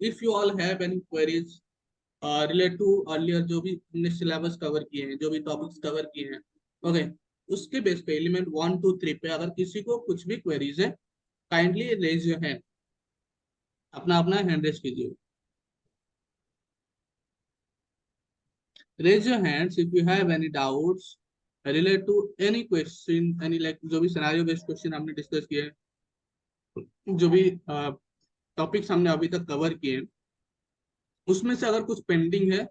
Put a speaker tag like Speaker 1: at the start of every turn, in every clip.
Speaker 1: If you all have any queries relate to earlier, जो भी हमने सिलेबस कवर किए हैं, जो भी टॉपिक्स कवर किए हैं, ओके, उसके बेस पे एलिमेंट 1 2 3 पे अगर किसी को कुछ भी क्वेरीज है, काइंडली रेज योर हैंड, अपना अपना हैंड रेज कीजिए। Raise your hands if you have any doubts relate to any question, any like जो भी scenario based question हमने डिस्कस किए हैं, जो भी टॉपिक्स हमने अभी तक कवर किए हैं, उसमें से अगर कुछ पेंडिंग है,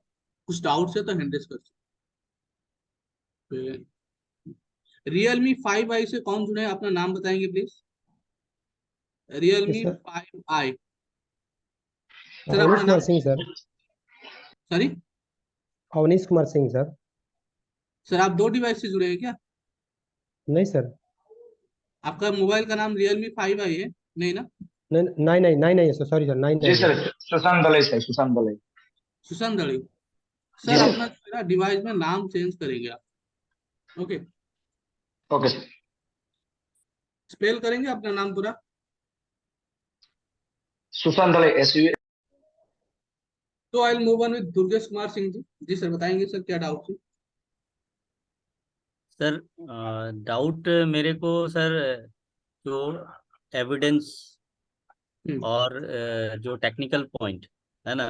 Speaker 1: कुछ डाउट्स है, तो हैंड रेज कर सकते हैं। Realme 5i से कौन जुड़े हैं, अपना नाम बताएंगे please. Realme
Speaker 2: sir
Speaker 1: 5i, sir अपना
Speaker 2: अवनीश कुमार
Speaker 1: नाम।
Speaker 2: Singh sir.
Speaker 1: Sorry
Speaker 2: Avneesh Kumar Singh sir.
Speaker 1: Sir, आप दो डिवाइस से जुड़े हैं क्या?
Speaker 2: नहीं सर।
Speaker 1: आपका मोबाइल का नाम Realme 5i है? नहीं ना?
Speaker 2: नहीं नहीं नहीं नहीं नहीं सर, सॉरी सर, नहीं
Speaker 3: जी
Speaker 2: नहीं
Speaker 3: सर,
Speaker 2: है।
Speaker 3: सुशांत दले से, सुशांत दले।
Speaker 1: सुशांत दड़ी।
Speaker 3: जी
Speaker 1: सर
Speaker 3: सर।
Speaker 1: अपना मेरा डिवाइस में नाम चेंज करेंगे आप, ओके?
Speaker 3: Okay sir.
Speaker 1: स्पेल करेंगे अपना नाम पूरा।
Speaker 3: सुशांत दले, SU।
Speaker 1: तो I will move on with Durgesh Kumar Singh ji. जी सर, बताएंगे सर क्या डाउट है?
Speaker 4: सर डाउट मेरे को सर, जो एविडेंस
Speaker 1: हम्म,
Speaker 4: और जो टेक्निकल पॉइंट है ना,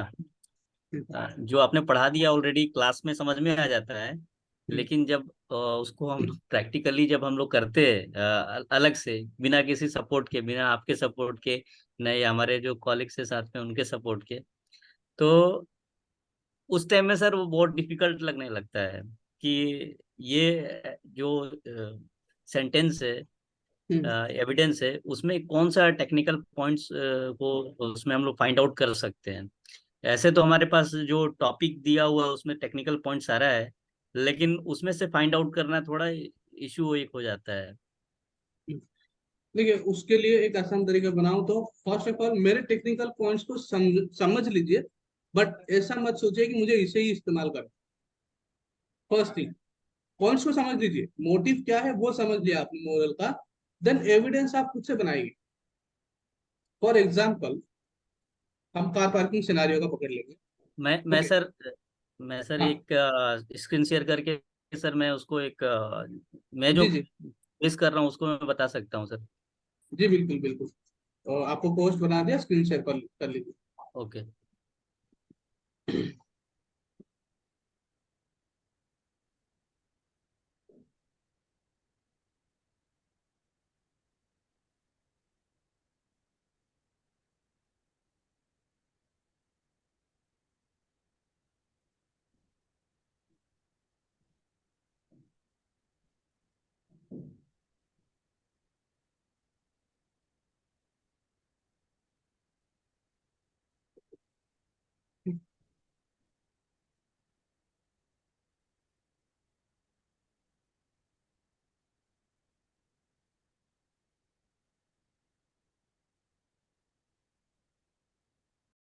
Speaker 1: हम्म,
Speaker 4: जो आपने पढ़ा दिया ऑलरेडी क्लास में समझ में आ जाता है,
Speaker 1: हम्म,
Speaker 4: लेकिन जब उसको हम प्रैक्टिकली जब हम लोग करते हैं अलग से, बिना किसी सपोर्ट के, बिना आपके सपोर्ट के, नहीं हमारे जो कॉलिग्स है साथ में उनके सपोर्ट के, तो उस टाइम में सर वो बहुत डिफिकल्ट लगने लगता है कि ये जो सेंटेंस है,
Speaker 1: हम्म।
Speaker 4: एविडेंस है, उसमें कौन सा टेक्निकल पॉइंट्स को उसमें हम लोग फाइंड आउट कर सकते हैं। ऐसे तो हमारे पास जो टॉपिक दिया हुआ है उसमें टेक्निकल पॉइंट सारा है, लेकिन उसमें से फाइंड आउट करना थोड़ा इशू एक हो जाता है।
Speaker 1: देखिए, उसके लिए एक आसान तरीका बनाओ तो फर्स्ट ऑफ ऑल मेरे टेक्निकल पॉइंट्स को समझ लीजिए, बट ऐसा मत सोचिए कि मुझे इसे ही इस्तेमाल करना। फर्स्ट थिंग, पॉइंट्स को समझ लीजिए, मोटिव क्या है वो समझ लिया आपने मोरल का, देन एविडेंस आप खुद से बनाएंगे। फॉर एग्जाम्पल, हम कार पार्किंग सिनारियो का पकड़ लेंगे,
Speaker 4: मैं मैं
Speaker 1: ओके?
Speaker 4: सर मैं सर
Speaker 1: हाँ,
Speaker 4: एक स्क्रीन शेयर करके सर, मैं उसको एक मैं जो
Speaker 1: जी जी
Speaker 4: फेस कर रहा हूँ उसको मैं बता सकता हूँ सर।
Speaker 1: जी, बिल्कुल बिल्कुल। और आपको पोस्ट बना दिया, स्क्रीन शेयर कर लीजिए।
Speaker 4: ओके।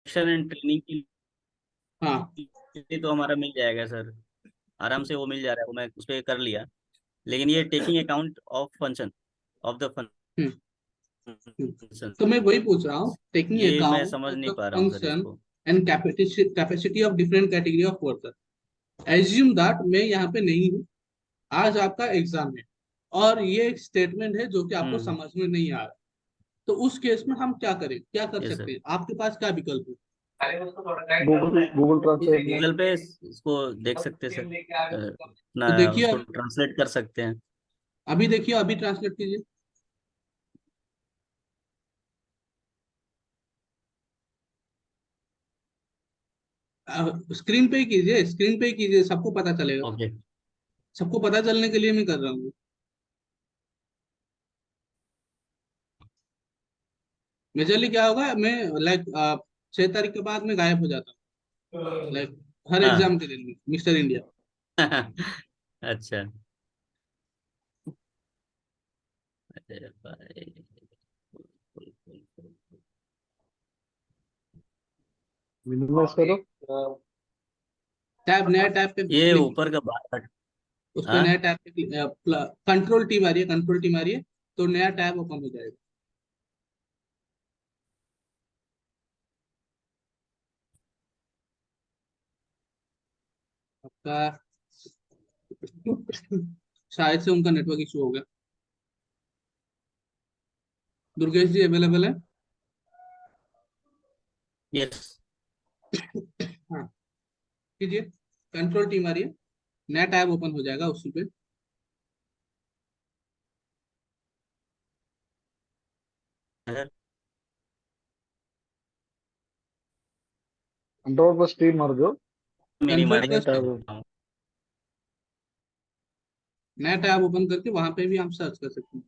Speaker 4: एक्शन एंड ट्रेनिंग के
Speaker 1: हाँ,
Speaker 4: लिए तो हमारा मिल जाएगा सर, आराम से वो मिल जा रहा है, वो मैं उस पर कर लिया। लेकिन ये taking account of function of the
Speaker 1: hmm,
Speaker 4: function,
Speaker 1: तो मैं वही पूछ रहा हूँ, टेकिंग
Speaker 4: ये मैं
Speaker 1: अकाउंट
Speaker 4: समझ
Speaker 1: ऑफ
Speaker 4: नहीं
Speaker 1: द
Speaker 4: पा रहा हूँ सर
Speaker 1: फंक्शन
Speaker 4: इसको।
Speaker 1: And capacity of different category of worker. Assume that मैं यहाँ पे नहीं हूँ, आज आपका एग्जाम है, और ये एक स्टेटमेंट है जो कि आपको
Speaker 4: हम्म।
Speaker 1: समझ में नहीं आ रहा, तो उस केस में हम क्या करें, क्या कर
Speaker 4: यस
Speaker 1: सकते
Speaker 4: सर।
Speaker 1: हैं? आपके पास क्या विकल्प है?
Speaker 3: गूगल गूगल ट्रांसलेट में।
Speaker 4: गूगल पे इसको देख सकते हैं सर,
Speaker 1: तो
Speaker 4: अपना
Speaker 1: देखिए,
Speaker 4: उसको ट्रांसलेट कर सकते हैं।
Speaker 1: अभी देखिए, अभी ट्रांसलेट कीजिए। स्क्रीन पे ही कीजिए, स्क्रीन पे ही कीजिए, सबको पता चलेगा।
Speaker 4: ओके।
Speaker 1: सबको पता चलने के लिए मैं कर रहा हूँ। मेजरली क्या होगा, मैं लाइक 6 तारीख के बाद मैं गायब हो जाता हूँ, लाइक हर
Speaker 4: हाँ।
Speaker 1: एग्जाम के दिन में, मिस्टर इंडिया।
Speaker 4: अच्छा। अरे भाई।
Speaker 3: मिनिमाइज करो।
Speaker 1: टैब, नया टैब पे
Speaker 4: ये
Speaker 1: क्लिक,
Speaker 4: ऊपर का बार।
Speaker 1: उस पे
Speaker 4: हाँ।
Speaker 1: नया टैब पे कंट्रोल टी मारिए, कंट्रोल टी मारिए, तो नया टैब ओपन हो जाएगा। का शायद से उनका नेटवर्क इशू हो गया। दुर्गेश जी अवेलेबल है?
Speaker 4: यस
Speaker 1: हाँ, कीजिए। कंट्रोल टी मारिए, नया टैब ओपन हो जाएगा उसी पे।
Speaker 3: कंट्रोल पर स्टीम मार दो।
Speaker 4: मेरी
Speaker 1: कंट्रोल
Speaker 4: मारी
Speaker 1: प्लस
Speaker 3: टैब
Speaker 1: नया टैब ओपन करके वहां पे भी आप सर्च कर सकते हैं।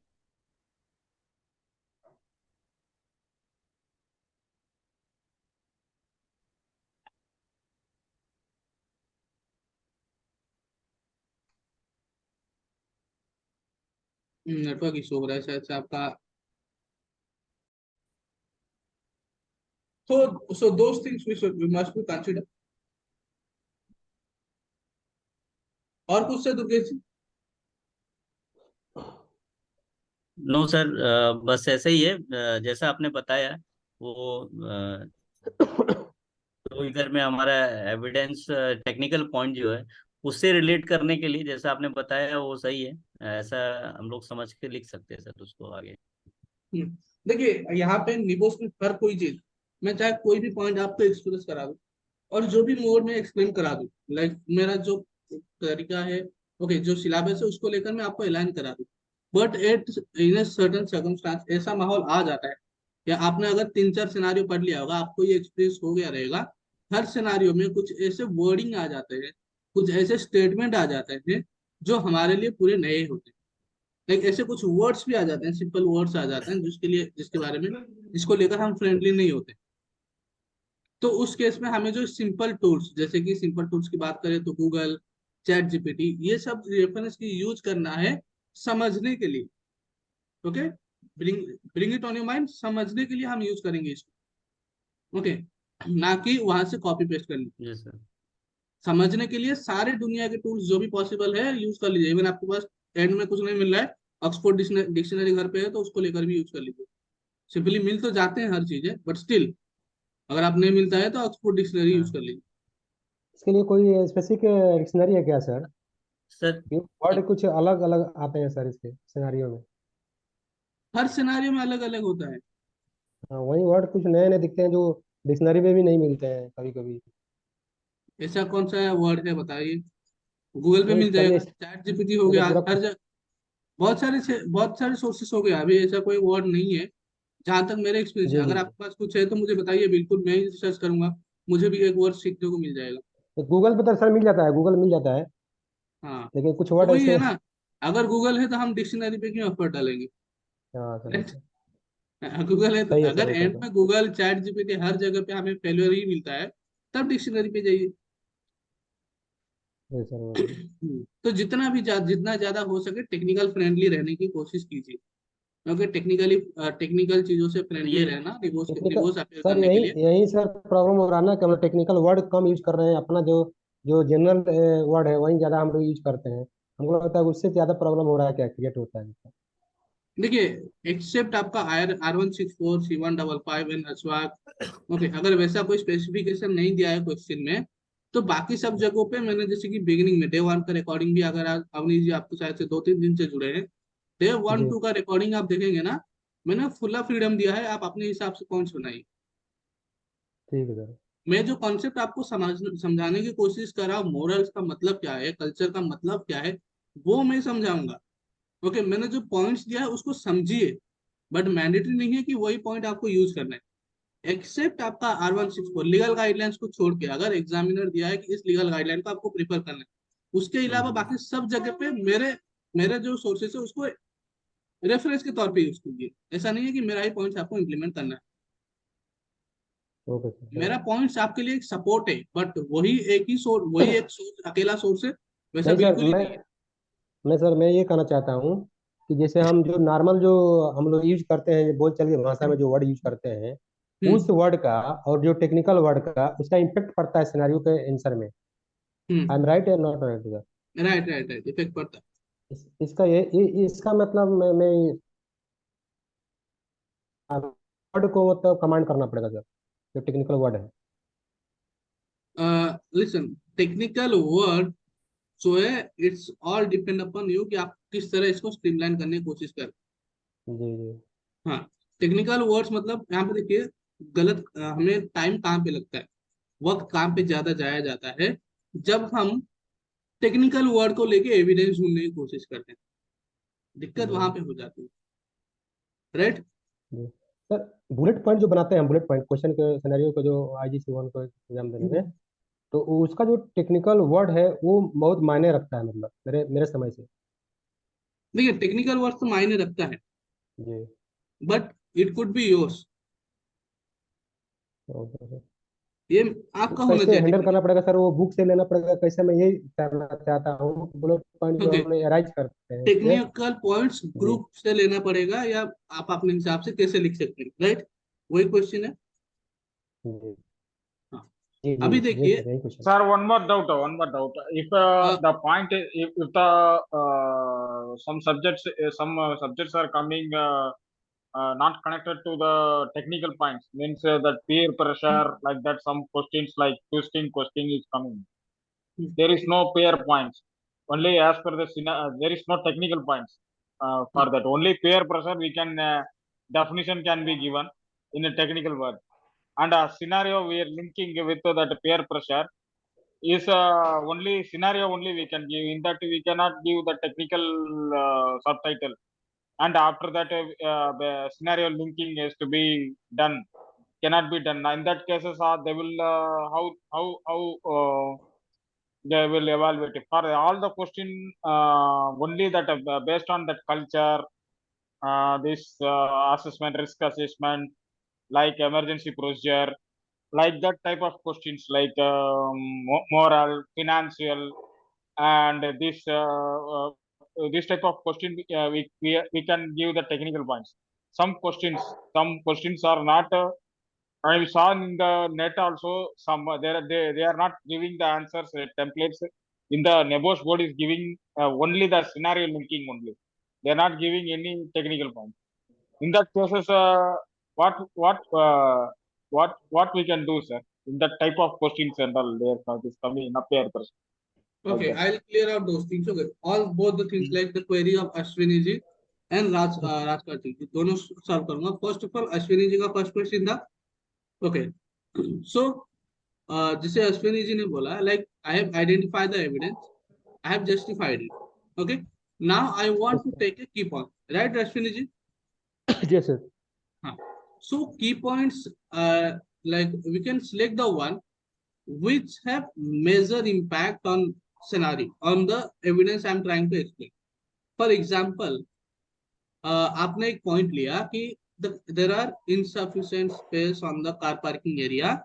Speaker 1: नेटवर्क इशू हो रहा है शायद से आपका। So those things we must be consider। और कुछ से दुर्गेश जी?
Speaker 4: नो सर, बस ऐसे ही है, जैसा आपने बताया वो तो इधर में हमारा एविडेंस टेक्निकल पॉइंट जो है उससे रिलेट करने के लिए जैसा आपने बताया वो सही है। ऐसा हम लोग समझ के लिख सकते हैं सर उसको आगे।
Speaker 1: देखिए यहाँ पे निबोस में हर कोई चीज, मैं चाहे कोई भी पॉइंट आपको एक्सप्रेस करा दूं और जो भी मोड में एक्सप्लेन करा दूं, लाइक मेरा जो तरीका है, ओके, जो सिलेबस है उसको लेकर मैं आपको अलाइन करा दूं, but at in a certain circumstance ऐसा माहौल आ जाता है, या आपने अगर 3-4 सिनारियो पढ़ लिया होगा आपको ये एक्सपीरियंस हो गया रहेगा। हर सिनारियो में कुछ ऐसे वर्डिंग आ जाते हैं, कुछ ऐसे स्टेटमेंट आ जाते हैं जो हमारे लिए पूरे नए होते हैं। लाइक ऐसे कुछ वर्ड्स भी आ जाते हैं, सिंपल वर्ड्स आ जाते हैं जिसके लिए, जिसके बारे में, जिसको लेकर हम फ्रेंडली नहीं होते। तो उस केस में हमें जो सिंपल टूल्स, जैसे कि सिंपल टूल्स की बात करें तो गूगल, चैट जीपीटी, ये सब रेफरेंस की यूज करना है समझने के लिए। Okay, bring bring it on your mind, समझने के लिए हम यूज करेंगे इसको। ओके, ना कि वहां से कॉपी पेस्ट करनी।
Speaker 4: जी सर।
Speaker 1: समझने के लिए सारे दुनिया के टूल्स जो भी पॉसिबल है यूज कर लीजिए। इवन आपके पास एंड में कुछ नहीं मिल रहा है, ऑक्सफोर्ड डिक्शनरी घर पे है तो उसको लेकर भी यूज कर लीजिए। सिंपली मिल तो जाते हैं हर चीजें, बट स्टिल अगर आप नहीं मिलता है तो ऑक्सफोर्ड डिक्शनरी यूज
Speaker 4: हाँ
Speaker 1: कर लीजिए।
Speaker 2: इसके लिए कोई स्पेसिफिक डिक्शनरी है क्या सर?
Speaker 4: सर।
Speaker 2: ये वर्ड कुछ अलग अलग आते हैं सर इसके सिनारियो में।
Speaker 1: हर सिनारियो में अलग अलग होता है।
Speaker 2: हाँ, वही वर्ड कुछ नए नए दिखते हैं जो डिक्शनरी में भी नहीं मिलते हैं कभी कभी।
Speaker 1: ऐसा कौन सा वर्ड है बताइए? गूगल पे
Speaker 2: नहीं
Speaker 1: मिल
Speaker 2: चलिए,
Speaker 1: जाएगा, चैट जीपीटी हो
Speaker 2: चलिए
Speaker 1: गया,
Speaker 2: पूरा।
Speaker 1: हर जगह बहुत सारे सोर्सेस हो गया। अभी ऐसा कोई वर्ड नहीं है जहां तक मेरे एक्सपीरियंस है।
Speaker 2: जी जी
Speaker 1: अगर
Speaker 2: जी।
Speaker 1: आपके पास कुछ है तो मुझे बताइए, बिल्कुल मैं ही सर्च करूंगा, मुझे भी एक वर्ड सीखने को मिल जाएगा।
Speaker 2: तो गूगल पे तो सर मिल जाता है, गूगल मिल जाता है।
Speaker 1: हाँ,
Speaker 2: लेकिन कुछ
Speaker 1: तो
Speaker 2: वर्ड
Speaker 1: वही है
Speaker 2: ऐसे।
Speaker 1: ना, अगर गूगल है तो हम डिक्शनरी पे क्यों एफर्ट डालेंगे?
Speaker 2: हाँ सही
Speaker 1: राइट।
Speaker 2: है।
Speaker 1: गूगल है तो,
Speaker 2: सही है
Speaker 1: अगर
Speaker 2: सही है
Speaker 1: एंड
Speaker 2: सर।
Speaker 1: में गूगल चैट जीपीटी हर जगह पे हमें फेल्योर ही मिलता है, तब डिक्शनरी पे जाइए।
Speaker 2: सही सर वही।
Speaker 1: तो जितना ज्यादा हो सके टेक्निकल फ्रेंडली रहने की कोशिश कीजिए, क्योंकि टेक्निकल चीजों से
Speaker 4: सर
Speaker 1: फ्रेंडली
Speaker 4: ये
Speaker 1: रहना,
Speaker 2: टेक्निकल
Speaker 1: रिवोर्स अपेयर
Speaker 2: सर,
Speaker 1: करने के
Speaker 2: यही
Speaker 1: लिए।
Speaker 2: यही सर प्रॉब्लम हो रहा है ना कि हम लोग टेक्निकल वर्ड कम यूज कर रहे हैं। अपना जो जो जनरल वर्ड है वही ज्यादा हम लोग यूज करते हैं। हमको लगता है उससे ज्यादा प्रॉब्लम हो रहा है, क्या क्रिएट होता है।
Speaker 1: देखिए, एक्सेप्ट आपका R164 C155 एंड ओके, अगर वैसा कोई स्पेसिफिकेशन नहीं दिया है क्वेश्चन में, तो बाकी सब जगहों पे मैंने, जैसे कि बिगिनिंग में डे 1 का रिकॉर्डिंग भी, अगर अवनीश जी आपको शायद से 2-3 दिन से जुड़े हैं, डे 1
Speaker 2: जी
Speaker 1: 2 का रिकॉर्डिंग आप देखेंगे ना, मैंने फुल्ला फ्रीडम दिया है, आप अपने हिसाब से पॉइंट्स बनाइए।
Speaker 2: ठीक है सर।
Speaker 1: मैं जो कॉन्सेप्ट आपको समझाने की कोशिश कर रहा हूँ, मोरल्स का मतलब क्या है, कल्चर का मतलब क्या है, वो मैं समझाऊंगा। ओके, मैंने जो पॉइंट्स दिया है उसको समझिए, बट मैंडेटरी नहीं है कि वही पॉइंट आपको यूज करना है। एक्सेप्ट आपका R164 लीगल गाइडलाइंस को छोड़ के, अगर एग्जामिनर दिया है कि इस लीगल गाइडलाइन को आपको प्रिफर करना है, उसके अलावा
Speaker 4: हम्म।
Speaker 1: बाकी सब जगह पे मेरे मेरे जो सोर्सेस है उसको रेफरेंस के तौर पे यूज कीजिए। ऐसा नहीं है कि मेरा ही पॉइंट्स आपको इम्प्लीमेंट करना है।
Speaker 2: Okay sir.
Speaker 1: मेरा पॉइंट्स आपके लिए एक सपोर्ट है, बट वही एक सोर्स, अकेला सोर्स है, वैसा
Speaker 2: नहीं सर,
Speaker 1: बिल्कुल ही नहीं है।
Speaker 2: मैं ये कहना चाहता हूँ कि जैसे हम जो नॉर्मल जो हम लोग यूज करते हैं बोल चाल की भाषा में जो वर्ड यूज करते हैं, उस
Speaker 1: हम्म।
Speaker 2: वर्ड का और जो टेक्निकल वर्ड का उसका इम्पेक्ट पड़ता है सिनेरियो के आंसर में। I am
Speaker 1: hmm.
Speaker 2: राइट या not right sir?
Speaker 1: Right right right, effect पड़ता है।
Speaker 2: इसका इसका मतलब मैं वर्ड को मतलब कमांड करना पड़ेगा सर, जो टेक्निकल वर्ड है।
Speaker 1: लिसन, टेक्निकल वर्ड सो है it's all depend upon you कि आप किस तरह इसको स्ट्रीमलाइन करने की कोशिश करें।
Speaker 2: जी जी।
Speaker 1: हाँ, टेक्निकल वर्ड्स मतलब यहाँ पे देखिए गलत हमें टाइम कहाँ पे लगता है, वक्त कहाँ पे ज्यादा जाया जाता है, जब हम टेक्निकल वर्ड को लेके एविडेंस ढूंढने की कोशिश करते हैं, दिक्कत वहां
Speaker 2: जी
Speaker 1: पे हो जाती है, राइट।
Speaker 2: जी। सर, बुलेट पॉइंट जो बनाते हैं, बुलेट पॉइंट क्वेश्चन के सिनेरियो को जो IGC 1 को एग्जाम देने में, तो उसका जो टेक्निकल वर्ड है वो बहुत मायने रखता है, मतलब मेरे मेरे समझ से।
Speaker 1: देखिए टेक्निकल वर्ड तो मायने रखता है,
Speaker 2: जी।
Speaker 1: But it could be yours,
Speaker 2: okay sir.
Speaker 1: ये
Speaker 2: तो
Speaker 1: आपका होना
Speaker 2: कैसे
Speaker 1: चाहिए
Speaker 2: हैंडल
Speaker 1: टेक्निकल।
Speaker 2: करना पड़ेगा सर, वो बुक से लेना पड़ेगा कैसे? मैं यही करना चाहता हूँ, बुलेट पॉइंट जो
Speaker 1: ओके,
Speaker 2: हम लोग अराइज करते हैं उससे।
Speaker 1: टेक्निकल पॉइंट्स
Speaker 2: जी
Speaker 1: ग्रुप से लेना पड़ेगा या आप अपने हिसाब से कैसे लिख सकते हैं, राइट, वही क्वेश्चन है।
Speaker 2: जी
Speaker 1: हाँ,
Speaker 2: जी जी
Speaker 1: अभी
Speaker 2: जी
Speaker 1: देखिए
Speaker 2: सर, यही question.
Speaker 3: Sir, one more doubt. One more doubt. If
Speaker 1: a,
Speaker 3: the point, if the some subjects are coming not connected to the technical points, means that peer pressure, like that, some questions like twisting question is coming. There is no peer points. Only as per the there is no technical points for that. Only peer pressure we can definition can be given in a technical word. And a scenario we are linking with that peer pressure is only scenario only we can give. In that we cannot give the technical subtitle. And after that, the scenario linking is to be done. Cannot be done. In that cases, they will how they will evaluate it. For all the question only that based on that culture, this assessment, risk assessment, like emergency procedure, like that type of questions, like moral, financial, and this type of question we can give the technical points. Some questions are not. I saw in the net also some they are not giving the answers templates. In the Nebos board is giving only the scenario linking only. They are not giving any technical points. In that cases, what what uh, what we can do, sir? In that type of questions and all, there is coming in a pair person like
Speaker 1: okay,
Speaker 3: that.
Speaker 1: I'll clear out those things. Okay, all both the things like the query of Ashwini ji and Rajkar ji, दोनों solve करूंगा. First of all, Ashwini ji का first question था. Okay, so जिसे अश्विनी जी ने बोला, like I have identified the evidence, I have justified it. Okay, now I want to take a key point, right, Ashwini ji?
Speaker 2: Ji sir.
Speaker 1: हाँ. So key points, like we can select the one which have major impact on scenario, on the evidence I'm trying to explain. For example, आपने एक point लिया कि there are insufficient space on the car parking area.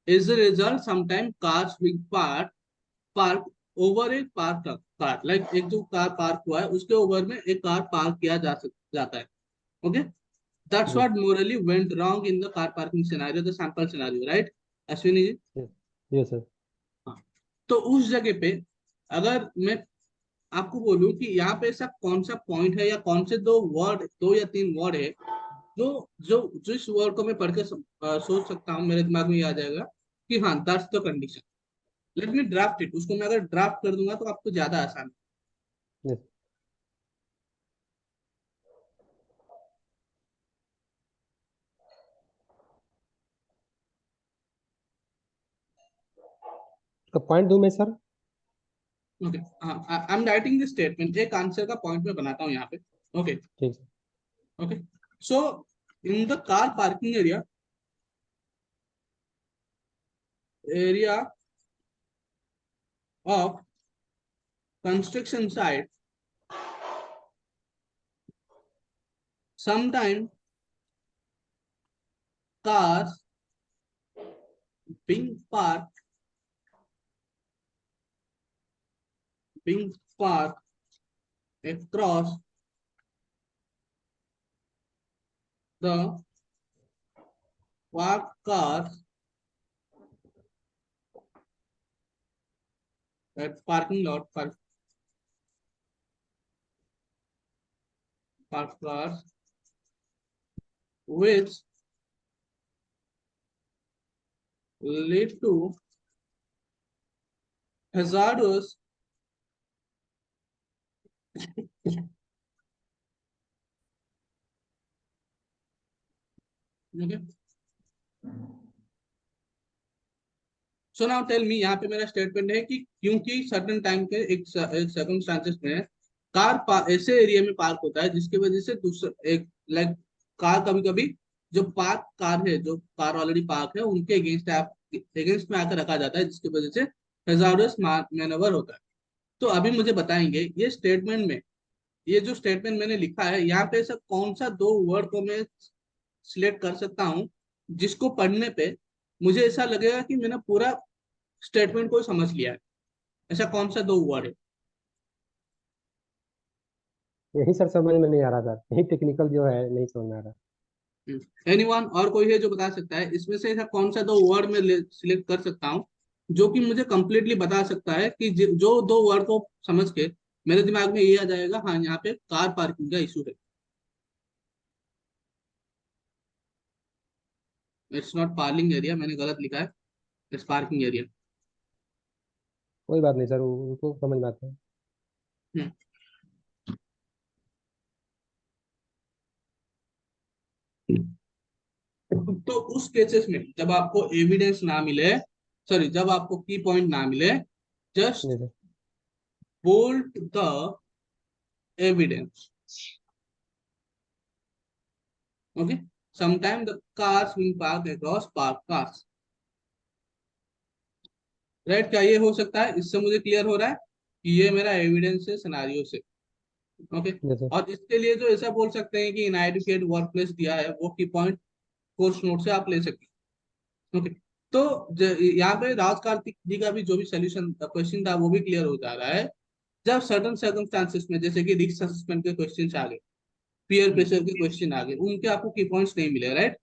Speaker 1: As a result, sometimes cars being parked over a parked car. Like एक जो car park हुआ है उसके over में एक कार पार्क किया जाता है. Okay, that's
Speaker 2: जी
Speaker 1: what morally went wrong in the car parking scenario, the sample scenario, right, Ashwini ji?
Speaker 2: जी जी सर।
Speaker 1: हाँ. तो उस जगह पे अगर मैं आपको बोलूं कि यहाँ पे ऐसा कौन सा पॉइंट है या कौन से दो या तीन वर्ड है जो जो जिस वर्ड को मैं पढ़ के सोच सकता हूँ, मेरे दिमाग में ये आ जाएगा कि हाँ that's the condition, let me draft it. उसको मैं अगर ड्राफ्ट कर दूंगा तो आपको ज्यादा आसान है.
Speaker 2: जी, तो पॉइंट दूं मैं sir?
Speaker 1: Okay, I am writing this statement, एक आंसर का पॉइंट मैं बनाता हूँ यहाँ पे. ओके.
Speaker 2: ठीक sir.
Speaker 1: Okay, so in the car parking area of construction site, sometimes cars being parked across the parked cars at parking lot, parked cars, which lead to hazardous okay, so now tell me, यहाँ पे मेरा statement है कि क्योंकि certain time के एक circumstances में ऐसे एरिया में पार्क होता है जिसकी वजह से दूसरा एक लाइक कार कभी कभी जो पार्क कार है, जो कार ऑलरेडी पार्क है, उनके अगेंस्ट में आकर रखा जाता है, जिसकी वजह से हैजार्डस मैनोवर होता है। तो अभी मुझे बताएंगे ये स्टेटमेंट में, ये जो स्टेटमेंट मैंने लिखा है यहाँ पे ऐसा कौन सा दो वर्ड को मैं सिलेक्ट कर सकता हूँ जिसको पढ़ने पे मुझे ऐसा लगेगा कि मैंने पूरा स्टेटमेंट को समझ लिया है। ऐसा कौन सा दो वर्ड है?
Speaker 2: यही सर समझ में नहीं आ रहा सर, यही टेक्निकल जो है नहीं समझ में आ रहा।
Speaker 1: एनीवन और कोई है जो बता सकता है इसमें से ऐसा कौन सा दो वर्ड में सिलेक्ट कर सकता हूँ जो कि मुझे कंप्लीटली बता सकता है कि जो दो वर्ड को समझ के मेरे दिमाग में ये आ जाएगा, हाँ यहाँ पे कार पार्किंग का इशू है। इट्स नॉट पार्किंग एरिया, मैंने गलत लिखा है, इट्स पार्किंग एरिया।
Speaker 2: कोई बात नहीं सर, उनको समझ में आता है।
Speaker 1: तो उस केसेस में जब आपको एविडेंस ना मिले, सॉरी जब आपको की पॉइंट ना मिले, जस्ट
Speaker 2: जी sir.
Speaker 1: Bold the evidence. Okay, sometime the cars will park across park cars, right? क्या ये हो सकता है? इससे मुझे क्लियर हो रहा है कि ये मेरा एविडेंस है सिनारियो से। ओके,
Speaker 2: जी सर।
Speaker 1: और इसके लिए जो ऐसा बोल सकते हैं कि इनएडिक्वेट वर्क प्लेस दिया है वो की पॉइंट कोर्स नोट से आप ले सकते हैं। ओके, तो यहाँ पे राज कार्तिक जी का भी जो भी सोल्यूशन क्वेश्चन था वो भी क्लियर हो जा रहा है। जब सर्टन सर्कमस्टांसेस में जैसे कि रिस्क असेसमेंट के क्वेश्चन आ गए, पीयर प्रेशर के क्वेश्चन आ गए, उनके आपको की पॉइंट्स नहीं मिले, राइट?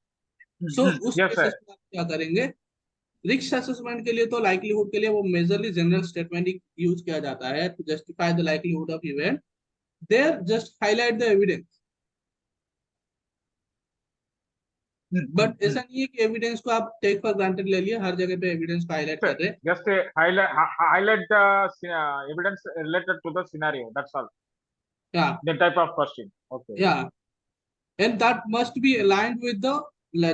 Speaker 1: सो उस
Speaker 3: Yes,
Speaker 1: केसेस
Speaker 3: sir.
Speaker 1: में आप क्या करेंगे? रिस्क असेसमेंट के लिए तो लाइक्लीहुड के लिए वो मेजरली जनरल स्टेटमेंट यूज किया जाता है to justify the likelihood of event. There just highlight the evidence, but ऐसा नहीं है कि एविडेंस को आप टेक फॉर ग्रांटेड ले लिए, हर जगह पे एविडेंस को हाईलाइट कर
Speaker 3: Sir,
Speaker 1: रहे हैं।
Speaker 3: just highlight the evidence related to the scenario. That's all.
Speaker 1: या
Speaker 3: The type of question. Okay.
Speaker 1: या and that must be aligned with the,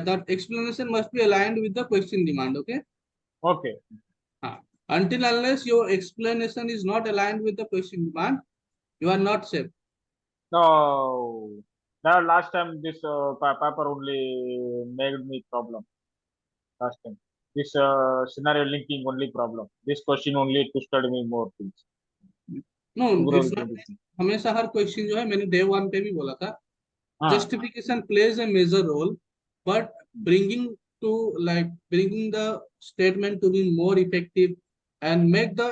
Speaker 1: that explanation must be aligned with the question demand. Okay,
Speaker 3: Okay.
Speaker 1: until unless your explanation is not aligned with the question demand, you are not safe.
Speaker 3: No, the last time this paper only made me problem. Last time this scenario linking only problem. This question only twisted me more things.
Speaker 1: No, it's not like
Speaker 3: 2023.
Speaker 1: हमेशा हर question जो है, मैंने day one पे भी बोला था,
Speaker 3: Ah.
Speaker 1: justification plays a major role, but bringing to bringing the statement to be more effective and make the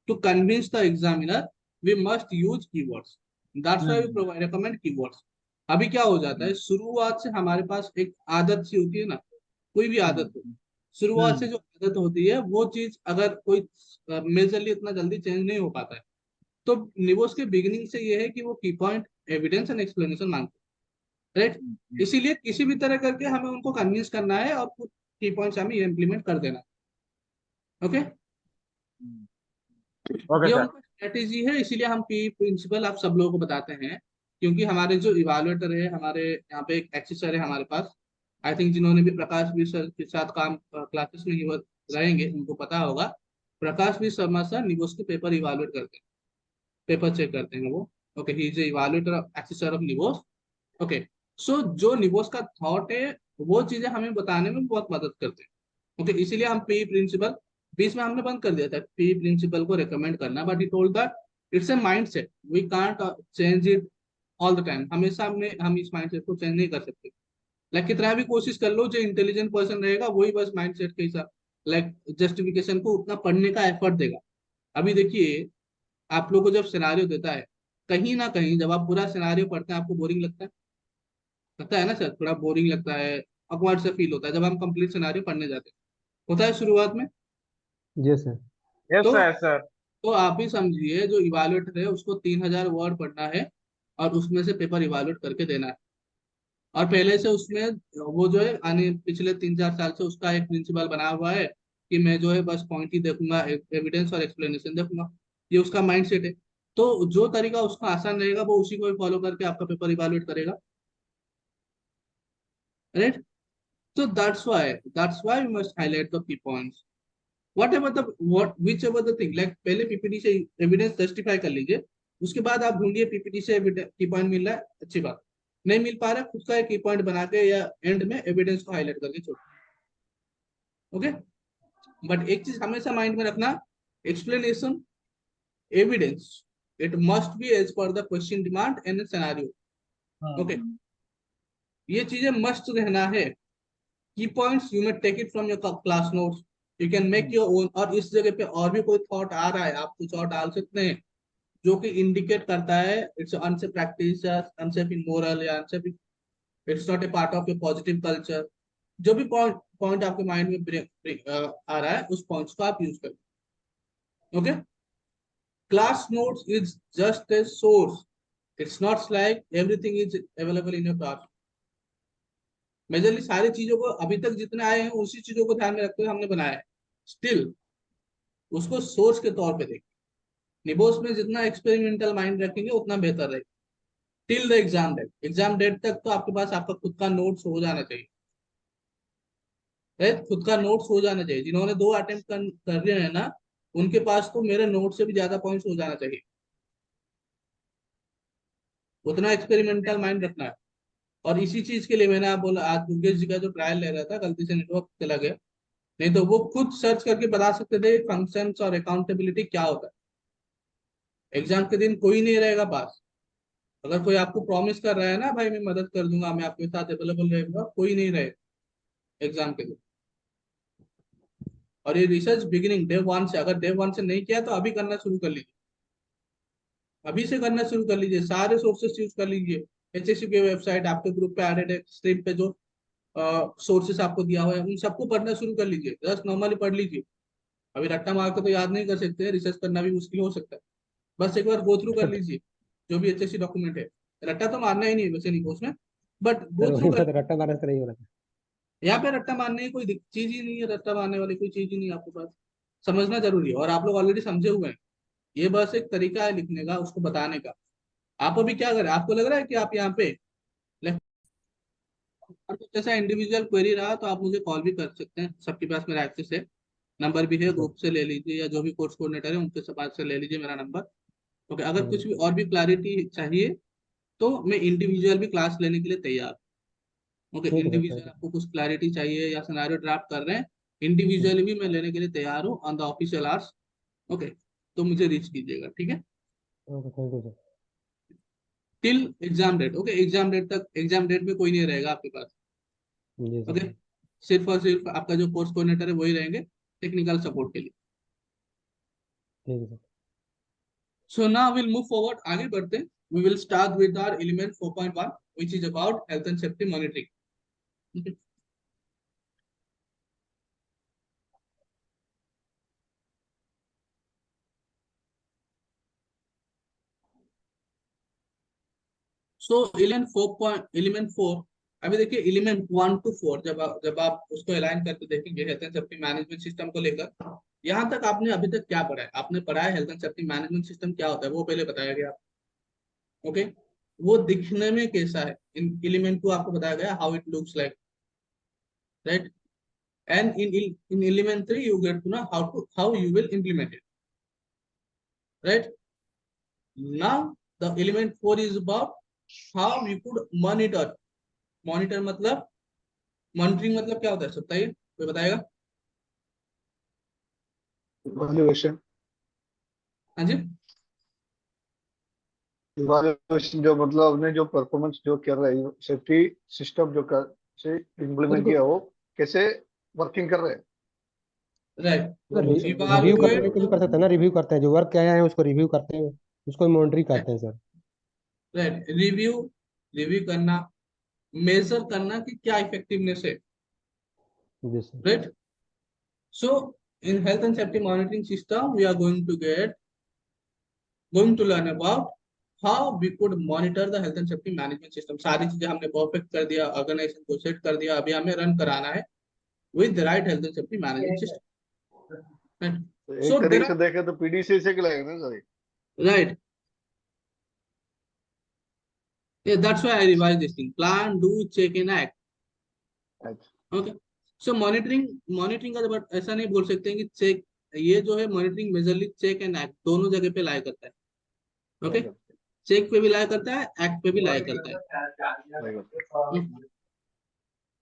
Speaker 1: to convince the examiner, we must use keywords. That's why we recommend keywords. अभी क्या हो जाता है, शुरुआत से हमारे पास एक आदत सी होती है ना, कोई भी आदत हो, शुरुआत से जो आदत होती है वो चीज अगर कोई मेजरली इतना जल्दी चेंज नहीं हो पाता है, तो निवोस के बिगिनिंग से ये है कि वो की पॉइंट, एविडेंस एंड एक्सप्लेनेशन मांगते हैं, राइट? इसीलिए किसी भी तरह करके हमें उनको कन्विंस करना है और की पॉइंट्स हमें इम्प्लीमेंट कर देना। ओके,
Speaker 3: Okay,
Speaker 1: ये
Speaker 3: sir.
Speaker 1: उनका स्ट्रेटेजी है, इसीलिए हम पी प्रिंसिपल आप सब लोगों को बताते हैं, क्योंकि हमारे जो इवालुएटर है, हमारे यहाँ पे एक एक्सिस सर है हमारे पास, आई थिंक जिन्होंने भी प्रकाश भी सर के साथ काम क्लासेस में ही वो रहेंगे उनको पता होगा। प्रकाश भी शर्मा सर निवोस के पेपर इवालुएट करते हैं, पेपर चेक करते हैं वो। Okay, he is evaluator axis sir of NEBOSH. Okay, so जो निवोस का थॉट है वो चीजें हमें बताने में बहुत मदद करते हैं। ओके, इसीलिए हम पी प्रिंसिपल बीच में हमने बंद कर दिया था पी प्रिंसिपल को रेकमेंड करना, but he told that it's a mindset, we can't change it all the time. हमेशा हम इस माइंडसेट को चेंज नहीं कर सकते। लाइक कितना भी कोशिश कर लो, जो इंटेलिजेंट पर्सन रहेगा वही बस माइंडसेट के हिसाब लाइक जस्टिफिकेशन को उतना पढ़ने का एफर्ट देगा। अभी देखिए, आप लोग को जब सिनारियो देता है, कहीं ना कहीं जब आप पूरा सिनारियो पढ़ते हैं आपको बोरिंग लगता है ना सर? थोड़ा बोरिंग लगता है, awkward सा फील होता है जब हम कंप्लीट सिनारियो पढ़ने जाते हैं, होता है शुरुआत में।
Speaker 2: जी सर।
Speaker 3: Yes,
Speaker 1: तो
Speaker 3: sir. Yes, sir.
Speaker 1: तो आप ही समझिए, जो इवालुएटर है उसको 3000 वर्ड पढ़ना है और उसमें से पेपर इवालुएट करके देना है। और पहले से उसमें वो जो है आने पिछले 3-4 साल से उसका एक प्रिंसिपल बना हुआ है कि मैं जो है बस पॉइंट ही देखूंगा, एविडेंस और एक्सप्लेनेशन देखूंगा, ये उसका माइंड सेट है। तो जो तरीका उसका आसान रहेगा वो उसी को फॉलो करके आपका पेपर इवैल्यूएट करेगा, right. So that's why we must highlight the key points. Whichever the thing, like पहले पीपीटी से एविडेंस जस्टिफाई कर लीजिए, उसके बाद आप ढूंढिए पीपीटी से की पॉइंट मिल रहा है, अच्छी बात, नहीं मिल पा रहा है खुद का एक की पॉइंट बना के या एंड में एविडेंस को हाईलाइट करके छोड़, ओके। बट एक चीज हमेशा माइंड में रखना, explanation, evidence, it must be as per the question demand and scenario, okay. ये चीजें मस्ट रहना है। Key points you may take it from your class notes, you can make your own. और इस जगह पे और भी कोई थॉट आ रहा है आप कुछ और डाल सकते हैं जो कि इंडिकेट करता है it's unsafe practice, unsafe immoral, या unsafe, it's not a part of your positive culture. जो भी पॉइंट आपके माइंड में आ रहा है उस पॉइंट्स को आप यूज करें, okay. Class notes is just a source, it's not like everything is available in your class. Majorly सारी चीजों को अभी तक जितने आए हैं उसी चीजों को ध्यान में रखते हुए हमने बनाया है, स्टिल उसको सोर्स के तौर पे देखें। निबोस में जितना एक्सपेरिमेंटल माइंड रखेंगे उतना बेहतर रहेगा। टिल द एग्जाम डेट तक तो आपके पास आपका खुद का नोट्स हो जाना चाहिए, राइट। खुद का नोट्स हो जाना चाहिए। जिन्होंने 2 अटेम्प्ट कर रहे हैं ना, उनके पास तो मेरे नोट से भी ज्यादा पॉइंट्स हो जाना चाहिए। उतना एक्सपेरिमेंटल माइंड रखना है। और इसी चीज के लिए मैंने आप बोला, आज दुर्गेश जी का जो ट्रायल ले रहा था गलती से नेटवर्क चला गया, नहीं तो वो खुद सर्च करके बता सकते थे फंक्शंस और अकाउंटेबिलिटी क्या होता है। एग्जाम के दिन कोई नहीं रहेगा पास। अगर कोई आपको प्रॉमिस कर रहा है ना, भाई मैं मदद कर दूंगा, मैं आपके साथ अवेलेबल रहेगा, कोई नहीं रहेगा एग्जाम के दिन। और ये रिसर्च बिगिनिंग डे 1 से, अगर डे 1 से नहीं किया तो अभी करना शुरू कर लीजिए, अभी से करना शुरू कर लीजिए। सारे सोर्सेस यूज कर लीजिए। एचएससी की वेबसाइट आपके ग्रुप पे एडेड है, स्ट्रीम पे जो सोर्सेस आपको दिया हुआ है उन सबको पढ़ना शुरू कर लीजिए। जस्ट नॉर्मली पढ़ लीजिए। अभी रट्टा मार के तो याद नहीं कर सकते, रिसर्च करना भी मुश्किल हो सकता है। बस एक बार गो थ्रू कर लीजिए जो भी एचएससी डॉक्यूमेंट है। रट्टा तो मारना ही नहीं है वैसे नहीं उसमें, बट
Speaker 2: सर
Speaker 1: गो थ्रू
Speaker 2: वही
Speaker 1: कर।
Speaker 2: बात, रट्टा मारने से नहीं हो रहा था।
Speaker 1: यहाँ पे रट्टा मारने की कोई चीज ही नहीं है, रट्टा मारने वाली कोई चीज ही नहीं है आपके पास। समझना जरूरी है और आप लोग ऑलरेडी समझे हुए हैं। ये बस एक तरीका है लिखने का, उसको बताने का। आप अभी क्या करें, आपको लग रहा है कि आप यहाँ पे और कुछ ऐसा इंडिविजुअल क्वेरी रहा तो आप मुझे कॉल भी कर सकते हैं, सबके पास मेरा एक्सेस है, नंबर भी है, ग्रुप से ले लीजिए या जो भी कोर्स कोऑर्डिनेटर है उनके पास से ले लीजिए मेरा नंबर, ओके। अगर कुछ भी और भी क्लैरिटी चाहिए तो मैं इंडिविजुअल भी क्लास लेने के लिए तैयार हूँ, ओके।
Speaker 2: ठीक है सर,
Speaker 1: इंडिविजुअल
Speaker 2: थैंक
Speaker 1: आपको कुछ क्लैरिटी चाहिए या सिनेरियो ड्राफ्ट कर रहे हैं, इंडिविजुअली भी मैं लेने के लिए तैयार हूँ on the official hours, okay. तो मुझे रीच कीजिएगा, ठीक है।
Speaker 2: You. Okay, thank you sir.
Speaker 1: Till exam date, okay. Exam date तक, एग्जाम डेट में कोई नहीं रहेगा आपके पास,
Speaker 2: जी सर।
Speaker 1: ओके। सिर्फ और सिर्फ आपका जो कोर्स कोऑर्डिनेटर है वही रहेंगे टेक्निकल सपोर्ट के लिए।
Speaker 2: ठीक है sir.
Speaker 1: So now will move forward, आगे बढ़ते हैं। We will start with our element 4.1 which is about health and safety monitoring. So element 4, अभी देखिए एलिमेंट 1 to 4 जब आप उसको अलाइन करके देखेंगे health and safety management system को लेकर, यहाँ तक आपने अभी तक क्या पढ़ा है? आपने पढ़ा है health and safety management system क्या होता है, वो पहले बताया गया, ओके। वो दिखने में कैसा है, इन एलिमेंट को आपको बताया गया how it looks like, right. And in element 3 you get to know how you will implement it, right. Now the element 4 is about how you could monitor. Monitor मतलब, मॉनिटरिंग मतलब क्या होता है, सब बताइए, कोई बताएगा?
Speaker 5: इवैल्यूएशन।
Speaker 1: हाँ जी।
Speaker 5: इवैल्यूएशन जो मतलब हमने जो परफॉर्मेंस जो कर रहे हैं, सेफ्टी सिस्टम जो कर से इम्प्लीमेंट किया वो कैसे वर्किंग कर रहे हैं,
Speaker 1: राइट।
Speaker 2: सर रिव्यू
Speaker 1: इवैल्यूएट
Speaker 2: करने के भी कर सकते हैं ना, रिव्यू करते हैं जो वर्क किया है उसको रिव्यू करते हैं, उसको मॉनिटरिंग कहते हैं सर।
Speaker 1: राइट, रिव्यू, रिव्यू करना, मेजर करना कि क्या इफेक्टिवनेस है,
Speaker 2: जी sir.
Speaker 1: Right. So in health and safety monitoring system we are going to learn about how we could monitor the health and safety management system। सारी चीजें हमने perfect कर दिया, ऑर्गेनाइजेशन को सेट कर दिया, अभी हमें रन कराना है with the right health and safety management system, right?
Speaker 5: तो
Speaker 1: So
Speaker 5: एक
Speaker 1: there
Speaker 5: तरीके
Speaker 1: are,
Speaker 5: से देखें तो पीडीसी से लगेगा ना sir.
Speaker 1: right, That's why I revised this thing. Plan, do, check and act.
Speaker 5: अच्छा
Speaker 1: ओके. सो मॉनिटरिंग का जब ऐसा नहीं बोल सकते हैं कि चेक, ये जो है monitoring majorly check and act दोनों जगह पे लाई करता है. ओके.
Speaker 5: right,
Speaker 1: चेक पे भी लाई करता है, एक्ट पे भी लाई करता है.
Speaker 5: right.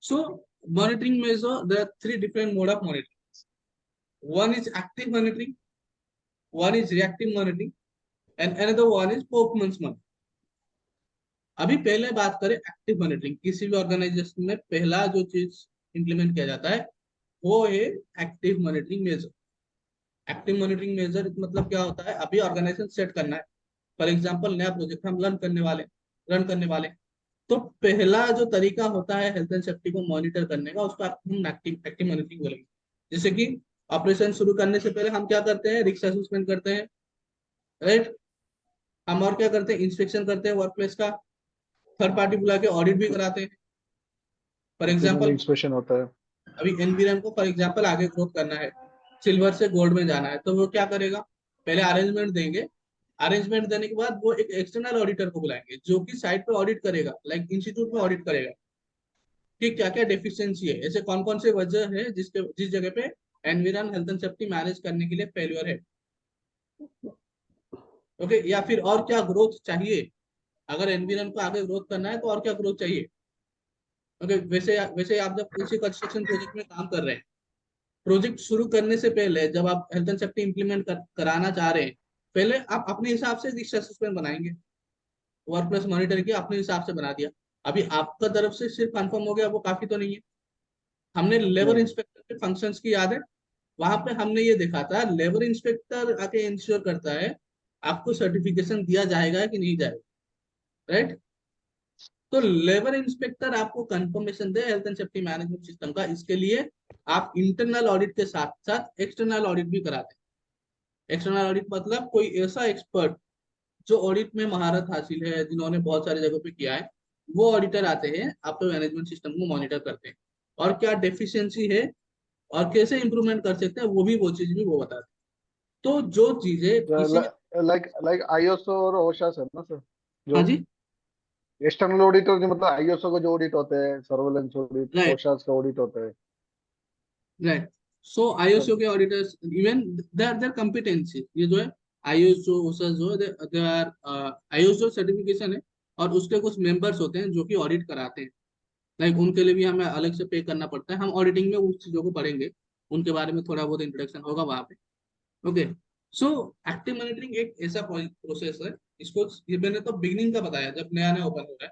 Speaker 1: So monitoring measure, there are three different mode of monitoring. One is active monitoring, one is reactive monitoring, and another one is performance monitoring. अभी पहले बात करें एक्टिव मॉनिटरिंग. किसी भी ऑर्गेनाइजेशन में पहला जो चीज इंप्लीमेंट किया जाता है वो है active monitoring measure. Active monitoring measure मतलब क्या होता है, अभी ऑर्गेनाइजेशन सेट करना है. फॉर एग्जांपल नया प्रोजेक्ट हम रन करने वाले, तो पहला जो तरीका होता है हेल्थ एंड सेफ्टी को मॉनिटर करने का, उसको हम एक्टिव मॉनिटरिंग बोलेंगे. जैसे कि ऑपरेशन शुरू करने से पहले हम क्या करते हैं, रिस्क असेसमेंट करते हैं, राइट. हम और क्या करते हैं, इंस्पेक्शन करते हैं वर्क प्लेस का, थर्ड पार्टी बुला के ऑडिट भी कराते हैं. फॉर
Speaker 5: Continual
Speaker 1: एग्जाम्पल
Speaker 5: inspection होता है.
Speaker 1: अभी एनवीआरएम को फॉर एग्जांपल आगे ग्रोथ करना है, सिल्वर से गोल्ड में जाना है, तो वो क्या करेगा, पहले अरेंजमेंट देंगे. अरेंजमेंट देने के बाद वो एक एक्सटर्नल ऑडिटर को बुलाएंगे जो कि साइट पे ऑडिट करेगा, लाइक इंस्टीट्यूट में ऑडिट करेगा कि क्या क्या डेफिशिएंसी है, ऐसे कौन कौन से वजह है जिस जगह पे environment health and safety manage करने के लिए फेल्यूर है. ओके. या फिर और क्या ग्रोथ चाहिए, अगर एनवायरमेंट को आगे ग्रोथ करना है तो और क्या ग्रोथ चाहिए. ओके. वैसे आप जब किसी कंस्ट्रक्शन प्रोजेक्ट में काम कर रहे हैं, प्रोजेक्ट शुरू करने से पहले जब आप हेल्थ एंड सेफ्टी इंप्लीमेंट कराना चाह रहे हैं, पहले आप अपने हिसाब से रिस्क असेसमेंट बनाएंगे, वर्क प्लेस मॉनिटर की अपने हिसाब से बना दिया. अभी आपका तरफ से सिर्फ कंफर्म हो गया वो काफी तो नहीं है. हमने लेबर
Speaker 5: नहीं.
Speaker 1: इंस्पेक्टर के फंक्शंस की याद है, वहां पे हमने ये देखा था लेबर इंस्पेक्टर आके इंश्योर करता है आपको सर्टिफिकेशन दिया जाएगा कि नहीं जाएगा, राइट. तो लेबर इंस्पेक्टर आपको confirmation they health and safety management system का, इसके लिए आप इंटरनल ऑडिट के साथ साथ एक्सटर्नल ऑडिट भी कराते हैं. एक्सटर्नल ऑडिट मतलब कोई ऐसा एक्सपर्ट जो ऑडिट में महारत हासिल है, जिन्होंने बहुत सारी जगहों पे किया है, वो ऑडिटर आते हैं, आपके मैनेजमेंट सिस्टम को मॉनिटर करते हैं और क्या डेफिशिएंसी है और कैसे इंप्रूवमेंट कर सकते हैं वो चीज भी वो बताते हैं. तो जो चीजें किसी भी.
Speaker 5: लाइक ISO और OSHA है ना सर,
Speaker 1: हाँ
Speaker 5: जो
Speaker 1: जी.
Speaker 5: एक्सटर्नल ऑडिटर जो मतलब ISO का जो ऑडिट होते हैं, सर्वेलेंस ऑडिट,
Speaker 1: राइट.
Speaker 5: OSHA का ऑडिट होता है.
Speaker 1: राइट. सो
Speaker 5: सर
Speaker 1: आईएसओ के ऑडिटर्स इवन देयर कॉम्पिटेंसी, ये जो है आईएसओ ओसा जो है दे आर आईएसओ सर्टिफिकेशन है, और उसके कुछ मेंबर्स होते हैं जो कि ऑडिट कराते हैं. लाइक उनके लिए भी हमें अलग से पे करना पड़ता है. हम ऑडिटिंग में उस चीजों को पढ़ेंगे, उनके बारे में थोड़ा बहुत इंट्रोडक्शन होगा वहां पे. ओके. सो एक्टिव मॉनिटरिंग एक ऐसा प्रोसेस है, इसको ये मैंने तो बिगिनिंग का बताया जब नया नया ओपन हो रहा है.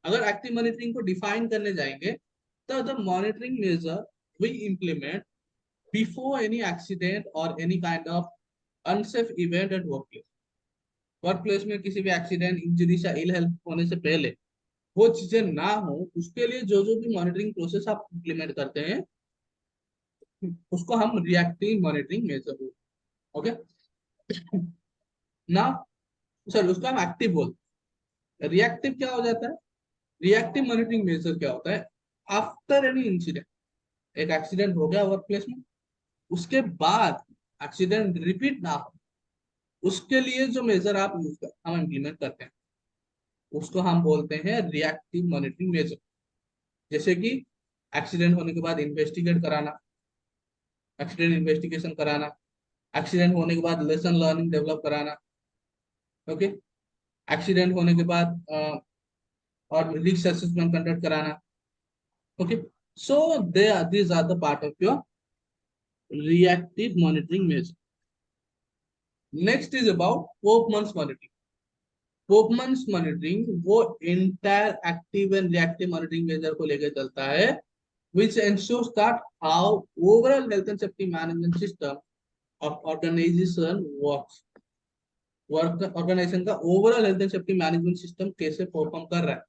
Speaker 1: अगर एक्टिव मॉनिटरिंग को डिफाइन करने जाएंगे तो the monitoring measure we implement before any accident or any kind of unsafe event at workplace. Workplace में किसी भी एक्सीडेंट, इंजरी या इल हेल्थ होने से पहले वो चीजें ना हो, उसके लिए जो जो भी मॉनिटरिंग प्रोसेस आप इम्प्लीमेंट करते हैं उसको हम रिएक्टिव मॉनिटरिंग मेजर. ओके. ना सर उसको हम एक्टिव बोलते हैं. रिएक्टिव क्या हो जाता है, रिएक्टिव मॉनिटरिंग मेजर क्या होता है, आफ्टर एनी इंसिडेंट, एक एक्सीडेंट हो गया वर्कप्लेस में, उसके बाद एक्सीडेंट रिपीट ना हो, उसके लिए जो मेजर आप हम इम्प्लीमेंट करते हैं उसको हम बोलते हैं रिएक्टिव मॉनिटरिंग मेजर. जैसे कि एक्सीडेंट होने के बाद इन्वेस्टिगेट कराना, एक्सीडेंट इन्वेस्टिगेशन कराना, एक्सीडेंट होने के बाद लेसन लर्निंग डेवलप कराना. ओके. एक्सीडेंट होने के बाद और रिस्क असेसमेंट कंडक्ट कराना. Okay. So they are these are the part of your reactive monitoring measure. Next is about performance monitoring. Performance monitoring वो entire active and reactive monitoring measure को लेकर चलता है, which ensures that how overall health and safety management system of organization works. Organisation का overall health and safety management system कैसे perform कर रहा है,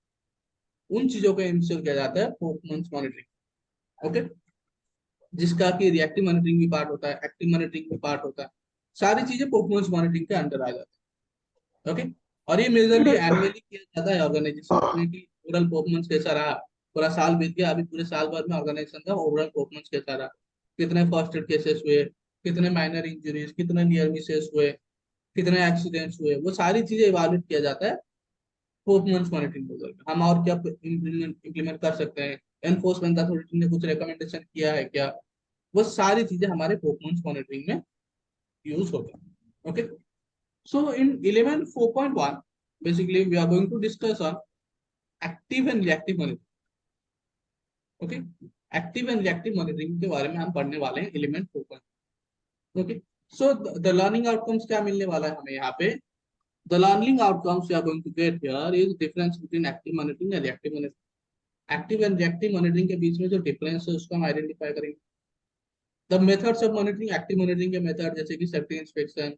Speaker 1: उन चीजों को इंश्योर किया जाता है परफॉर्मेंस मॉनिटरिंग. ओके. जिसका कि रिएक्टिव मॉनिटरिंग भी पार्ट होता है, एक्टिव मॉनिटरिंग भी पार्ट होता है, सारी चीजें परफॉर्मेंस मॉनिटरिंग के अंडर आ जाती है. ओके. और ये मेजरली एनुअली किया जाता है ऑर्गेनाइजेशन में कि ओवरऑल परफॉर्मेंस कैसा रहा, पूरा साल बीत गया, अभी पूरे साल भर में ऑर्गेनाइजेशन का ओवरऑल परफॉर्मेंस कैसा रहा, कितने फर्स्ट एड केसेस हुए, कितने माइनर इंजरीज, कितने नियर मिसेस हुए, कितने एक्सीडेंट्स हुए, वो सारी चीजें इवैल्यूएट किया जाता है परफॉर्मेंस मॉनिटरिंग हम और क्या इम्प्लीमेंट कर सकते हैं, एनफोर्समेंट अथॉरिटी ने कुछ रिकमेंडेशन किया है क्या, वो सारी चीजें हमारे परफॉर्मेंस मॉनिटरिंग में यूज होता है। Okay, so in 11.4.1 basically we are going to discuss on active and reactive monitoring. Okay, active and reactive monitoring के बारे में हम पढ़ने वाले हैं element 4. Okay, so the learning outcomes क्या मिलने वाला है हमें यहाँ पे, the learning outcomes we are going to get here is difference between active monitoring and reactive monitoring. Active and reactive monitoring के बीच में जो डिफरेंस है उसको हम आइडेंटिफाई करेंगे। The methods of monitoring, active monitoring के मेथड जैसे कि safety inspection,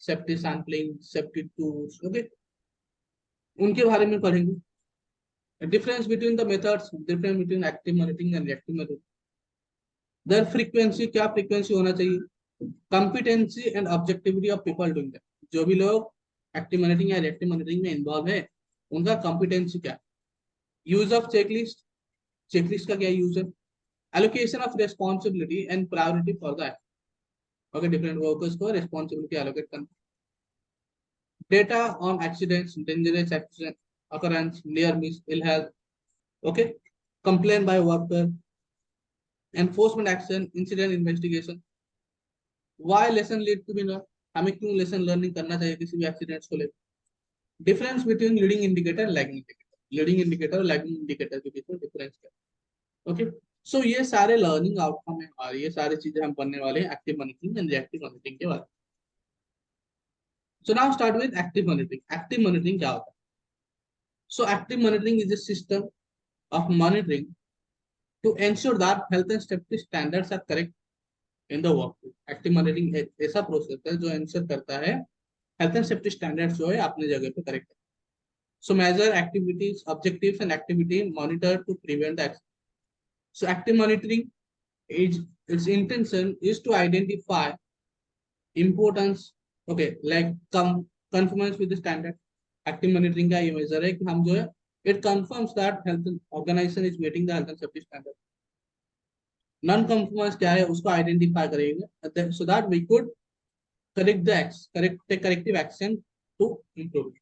Speaker 1: safety sampling, safety tools, okay, उनके बारे में पढ़ेंगे। Difference between the methods, difference between active monitoring and reactive monitoring. There frequency, क्या फ्रीक्वेंसी होना चाहिए, competency and objectivity of people doing that, जो भी लोग एक्टिव मॉनिटरिंग या रिएक्टिव मॉनिटरिंग में इन्वॉल्व है उनका कॉम्पिटेंसी क्या, यूज ऑफ चेकलिस्ट, चेकलिस्ट का क्या यूज है, allocation of responsibility and priority for that, okay, different workers को रिस्पॉन्सिबिलिटी एलोकेट करना, data on accidents, dangerous accident occurrence, near miss, ill health, okay, complaint by worker, enforcement action, incident investigation, why lesson lead to be learned, हमें क्यों lesson learning करना चाहिए किसी भी accidents को लेकर, difference between leading indicator, lagging indicator, leading indicator और lagging indicator के बीच में डिफरेंस क्या, ओके। सो ये सारे लर्निंग आउटकम है हमारे, ये सारी चीजें हम पढ़ने वाले हैं active monitoring and reactive monitoring के बारे में। So now start with active monitoring. Active monitoring क्या होता है? सो active monitoring is a system of monitoring to ensure that health and safety standards are correct in the workplace. Active monitoring एक ऐसा process है जो इंश्योर करता है health and safety standards जो है अपनी जगह पे करेक्ट है। So major activities, objectives and activity monitor to prevent that. So active monitoring is its intention is to identify importance, okay, like conformance with the standard. Active monitoring का ये major है कि हम जो है it confirms that health organization is meeting the health and safety standard. Non-conformance क्या है उसको आइडेंटिफाई करेंगे so that we could take corrective action to improve.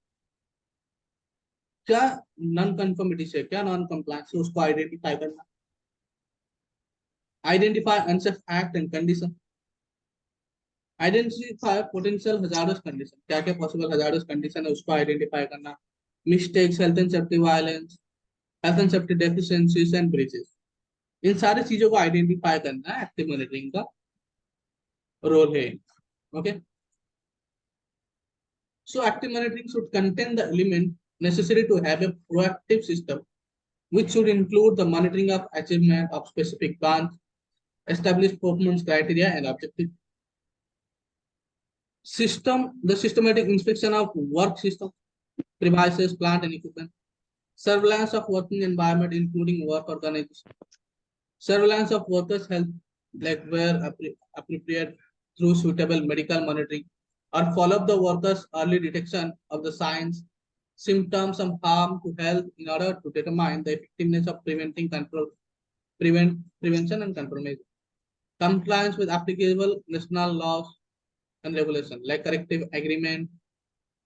Speaker 1: क्या नॉन कंफर्मिटी से, क्या नॉन कंप्लायंस से उसको आइडेंटिफाई करना, identify unsafe act and condition, identify potential hazardous condition, क्या क्या पॉसिबल हजार्डस कंडीशन है उसको आइडेंटिफाई करना, mistakes, health and safety violence, health and safety deficiencies and breaches, इन सारी चीजों को आइडेंटिफाई करना एक्टिव मॉनिटरिंग का रोल है। Okay, so active monitoring should contain the element necessary to have a proactive system which should include the monitoring of achievement of specific plans, establish performance criteria and objective, the systematic inspection of work system, premises, plant and equipment, surveillance of working environment including work organization, surveillance of workers' health, like where appropriate through suitable medical monitoring, or follow up the workers' early detection of the signs, symptoms of harm to health in order to determine the effectiveness of prevention and control measures. Compliance with applicable national laws and regulations like corrective agreement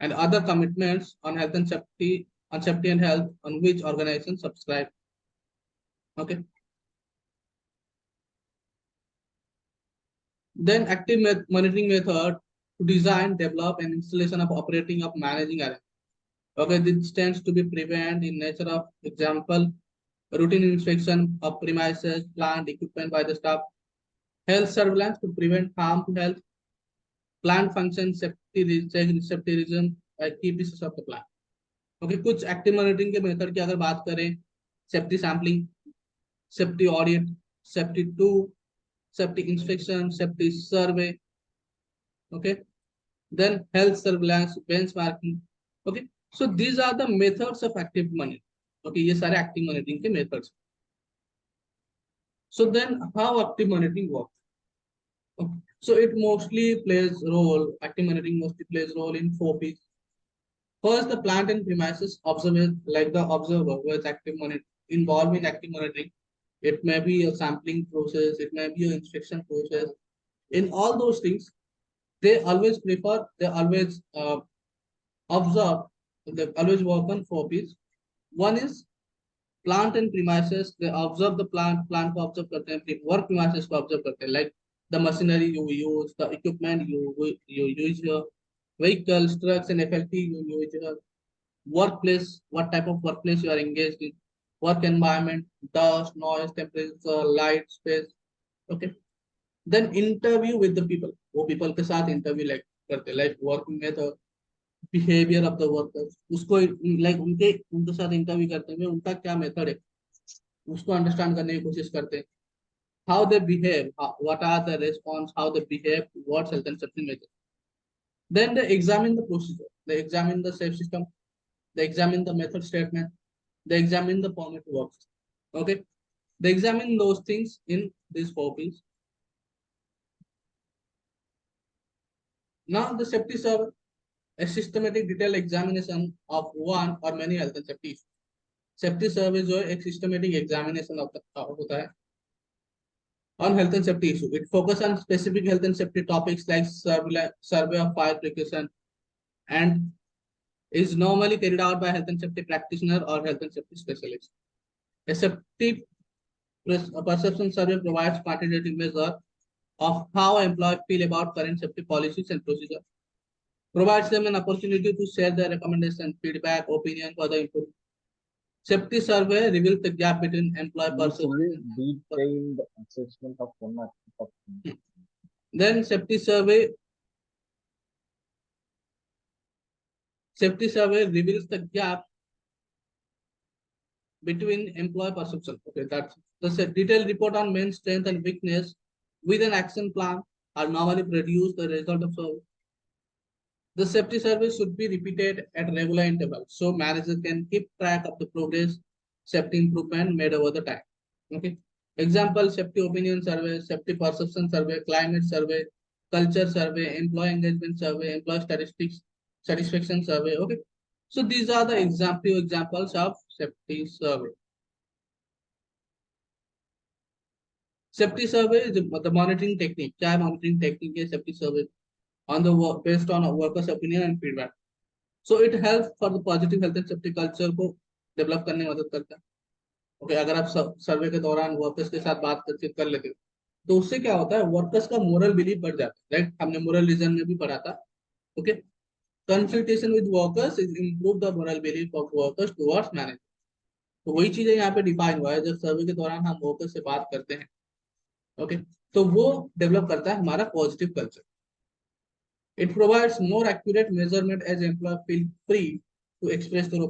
Speaker 1: and other commitments on health and safety, and health on which organizations subscribe. Okay. Then active monitoring method to design, develop, and installation of operating of managing arrangements. Okay, this tends to be prevent in nature of example, routine inspection of premises, plant, equipment by the staff, health surveillance to prevent harm to health, plant function, safety check, safety key pieces of the plant. Okay, कुछ active monitoring के method की अगर बात करें, safety sampling, safety audit, safety tour, safety inspection, safety survey, okay, then health surveillance, benchmarking, okay. So these are the methods of active monitoring. Okay, ये सारे active monitoring के methods. So then how active monitoring works? Okay. So it mostly plays role, active monitoring mostly plays role in 4 P's. First, the plant and premises observer, like the observer who is active monitoring, involved in active monitoring. It may be a sampling process, it may be an inspection process. In all those things, they always observe they always work on 4 P's. One is plant and premises. They observe the plant को observe करते हैं, work premises को observe करते हैं, like the machinery you use, the equipment you use your vehicles, trucks and FLT you use your workplace, what type of workplace you are engaged in, work environment, dust, noise, temperature, light, space. Okay. Then interview with the people. वो people के साथ interview like करते हैं, like work में तो behaviour of the workers, उसको like उनके साथ इंटरव्यू करते हैं, उनका क्या मेथड है उसको अंडरस्टैंड करने की कोशिश करते हैं, how they behave, what are the response, how they behave towards health and safety measure. Then they examine the procedure, they examine the safe system, they examine the method statement, they examine the permit works. Okay, they examine those things in these 4 P's. Now the safety survey, a systematic detailed examination of one or many health and safety issues. Safety survey जो है एक systematic examination होता है on health and safety issue. It focuses on specific health and safety topics like survey of fire precaution and is normally carried out by health and safety practitioner or health and safety specialist. A safety perception survey provides quantitative measure of how employees feel about current safety policies and procedures, provides them an opportunity to share their recommendation, feedback, opinion for the improvement. Safety survey reveals the gap between employee perception.
Speaker 3: Detailed assessment of one.
Speaker 1: Then safety survey reveals the gap between employee perception. Okay, that's a detailed report on main strength and weakness with an action plan are normally produced the result of survey. The safety survey should be repeated at regular intervals so managers can keep track of the progress, safety improvement made over the time. Okay. Example, safety opinion survey, safety perception survey, climate survey, culture survey, employee engagement survey, employee statistics, satisfaction survey. Okay. So these are the examples of safety survey. Safety survey is the monitoring technique. क्या है monitoring technique है safety survey? On the work based on a workers' opinion and feedback. So it helps for the positive health and safety culture को develop करने में मदद करता है. Okay, अगर आप सर्वे के दौरान वर्कर्स के साथ बात कर लेते हो तो उससे क्या होता है, वर्कर्स का मोरल बिलीफ बढ़ जाता है. राइट, हमने मोरल रीजन में भी पढ़ा था. Okay, consultation with workers is improve the moral belief of workers towards management. तो वही चीजें यहाँ पे डिफाइन हुआ है. जब सर्वे के दौरान हम वर्कर्स से बात करते हैं, ओके, तो वो डेवलप करता है हमारा positive culture. It provides more accurate measurement as employees feel free to express their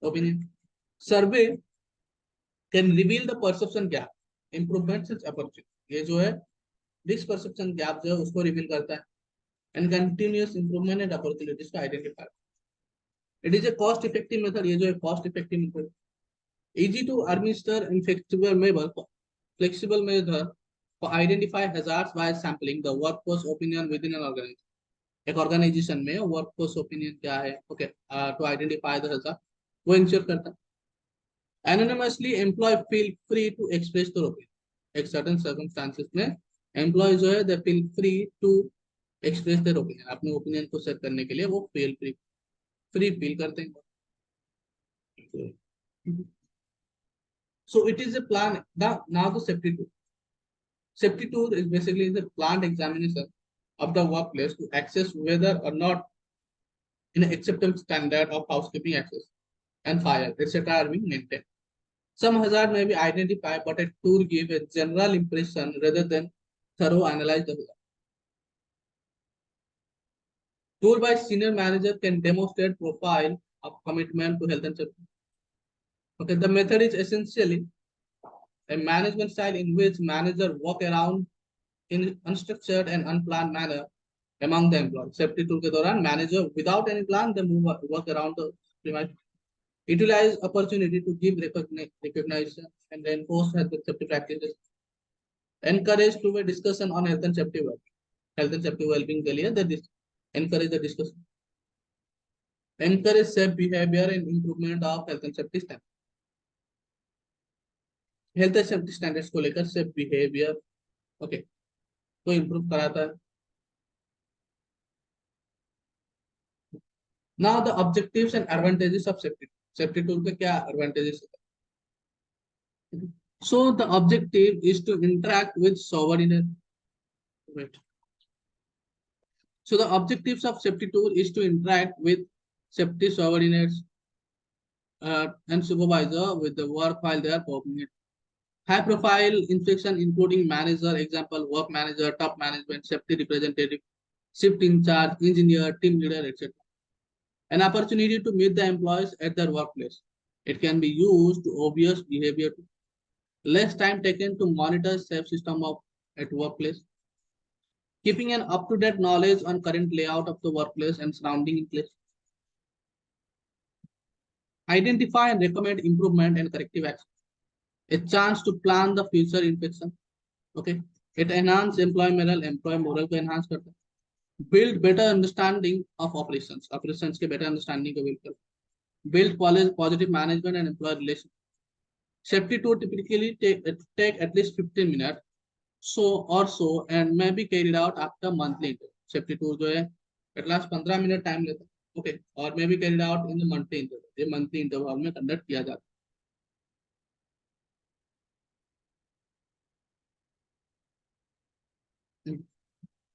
Speaker 1: opinion. Survey can reveal the perception gap, improvements and opportunity. ये जो है risk perception gap जो है उसको reveal करता है and continuous improvement and opportunities को identify. It is a cost effective method. ये जो है cost effective method, easy to administer and flexible method for identify hazards by sampling the workforce opinion within an organization. एक organisation में workforce opinion क्या है, okay, to identify the hazard, वो ensure करता है. Anonymously employ feel free to express their opinion. एक certain circumstances में employ जो है they feel free to express their opinion, अपने ओपिनियन को शेयर करने के लिए वो फील फील करते हैं. So it is a plan. Now the safety tour. Safety tour is basically the plant examination of the workplace to assess whether or not in an acceptable standard of housekeeping access and fire, etc. are being maintained. Some hazard may be identified, but a tour gives a general impression rather than thorough analyze the hazard. Tour by senior manager can demonstrate profile of commitment to health and safety. Okay, the method is essentially a management style in which manager walk around in unstructured and unplanned manner among the employees. Safety tour के दौरान manager without any plan they work around the premise. Utilize opportunity to give recognition and reinforce health and safety practices. Encourage two-way discussion on health and safety well-being के लिए they encourage the discussion. Encourage safe behavior and improvement of health and safety standards. Health and safety standards को लेकर safe behaviour, okay, तो improve कराता है. Now the objectives and advantages of safety. Safety tool के क्या advantages होते हैं? So the objective is to interact with subordinate. Right. So the objectives of safety tool is to interact with safety subordinates and supervisor with the work while they are performing it. High profile inspection including manager, example work manager, top management, safety representative, shift in charge, engineer, team leader, etc. An opportunity to meet the employees at their workplace. It can be used to obvious behavior. Less time taken to monitor safe system of at workplace. Keeping an up-to-date knowledge on current layout of the workplace and surrounding in place. Identify and recommend improvement and corrective action. A chance to plan the future inspection. Okay. It enhance employee morale को enhance करता है. Build better understanding of operations. Operations के better understanding को build करता है. Build positive management and employee relation. Safety tool typically take at least 15 minutes so and may be carried out after monthly interval. Safety tool जो है at last 15 minute time लेता है. Okay. और may be carried out in the monthly interval. ये monthly interval में conduct किया जाता है.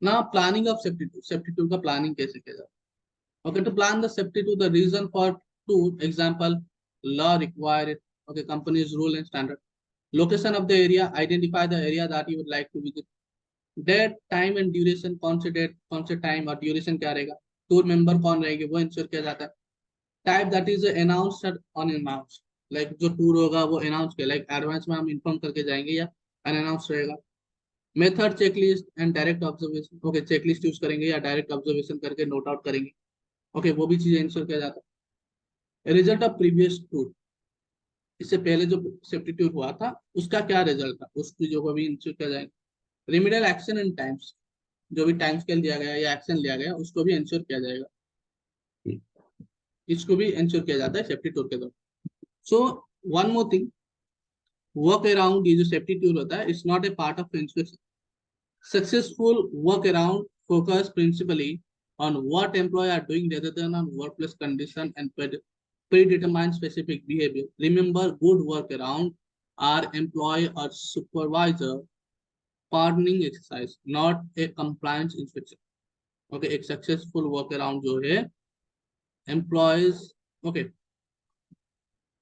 Speaker 1: Now planning of safety tool. Safety tool का planning कैसे किया जाता है? Okay, to plan the safety tool, the reason for tool, example, law require it. Okay, company's rule and standard. Location of the area, identify the area that you would like to visit. Date, time and duration, कौन से date, कौन से time और duration क्या रहेगा? Tour member कौन रहेंगे वो ensure किया जाता है. Type that is announced or unannounced. Like जो tour होगा वो announce किया, like advance में हम inform करके जाएंगे या unannounced रहेगा. Method checklist and direct observation. Okay, checklist use करेंगे या डायरेक्ट ऑब्जर्वेशन करके नोट आउट करेंगे. ओके, वो भी चीजें इंश्योर किया जाता है. Result of previous tour. इससे पहले जो सेफ्टी टूर हुआ था उसका क्या रिजल्ट था, उसकी जो भी इंश्योर किया जाएगा. Remedial action and times. जो भी टाइम स्केल दिया गया या एक्शन लिया गया उसको भी इंश्योर किया जाएगा. इसको भी इंश्योर किया जाता है सेफ्टी टूर के दौरान. So one more thing, work around ये जो सेफ्टी टूर होता है it's not a part of inspection. Successful workaround focus principally on what employees are doing rather than on workplace condition and predetermine specific behavior. Remember, good workaround are employee or supervisor pardoning exercise, not a compliance inspection. Okay, एक successful workaround जो है employees, okay,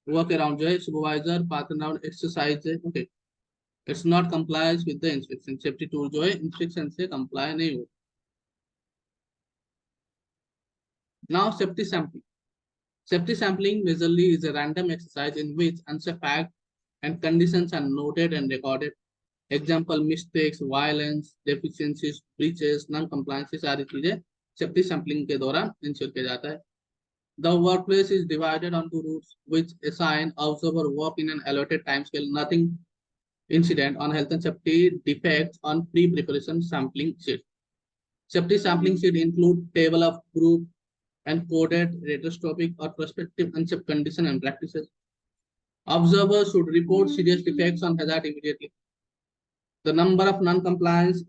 Speaker 1: workaround जो है supervisor pardoning exercise है. Okay, it's not complies with the inspection. Safety tool जो है inspection से comply नहीं हो. Now safety sampling. Safety sampling majorly is a random exercise in which unsafe facts and conditions are noted and recorded. Example, mistakes, violence, deficiencies, breaches, non-compliances सारी चीजें safety sampling के दौरान ensure किया जाता है. The workplace is divided onto routes which assign observer work in an allotted time scale. Nothing incident on health and safety defects on pre-preparation sampling sheet. Safety sampling sheet include table of group and coded retrospective or prospective unsafe condition and practices. Observers should report serious defects on hazard immediately. The number of non-compliance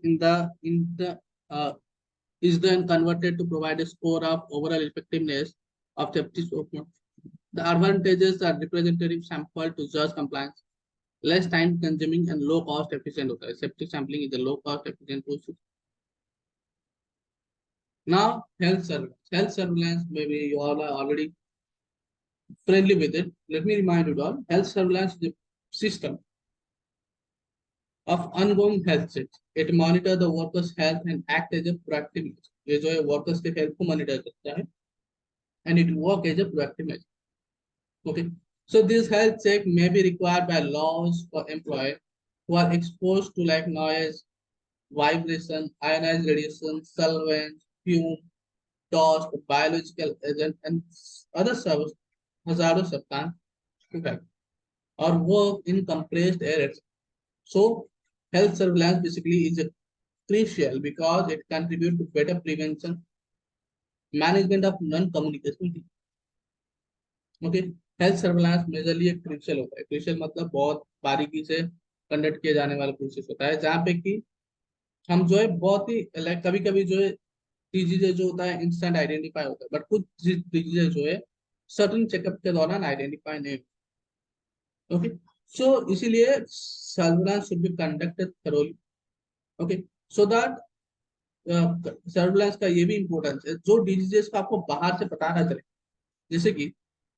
Speaker 1: is then converted to provide a score of overall effectiveness of safety software. The advantages are representative sample to judge compliance. Less time consuming and low cost efficient होता है. Safety sampling is a low cost efficient process. Now health surveillance. Health surveillance, maybe you all are already friendly with it. Let me remind you all. Health surveillance is a system of ongoing health checks. It monitor the workers' health and act as a proactive measure. ये जो है workers के health को monitor करता है and it work as a proactive measure. Okay. So this health check may be required by laws for employees who are exposed to like noise, vibration, ionized radiation, solvents, fume, dust, biological agent, and other hazardous substance, okay, or work in compressed air. So health surveillance basically is crucial because it contributes to better prevention, management of non-communication. Okay. Health surveillance majorly एक crucial होता है. Crucial मतलब बहुत बारीकी से conduct किया जाने वाला प्रोसेस होता है जहाँ पे कि हम जो है बहुत ही लाइक कभी कभी जो है डिजीजेज जो होता है इंस्टेंट आइडेंटिफाई होता है, बट कुछ डिजीजेज जो है सर्टन चेकअप के दौरान आइडेंटिफाई नहीं। ओके, सो इसीलिए surveillance should be conducted thoroughly. Okay, so that surveillance का ये भी इम्पोर्टेंस है, जो डिजीजेस का आपको बाहर से पता ना चले। जैसे कि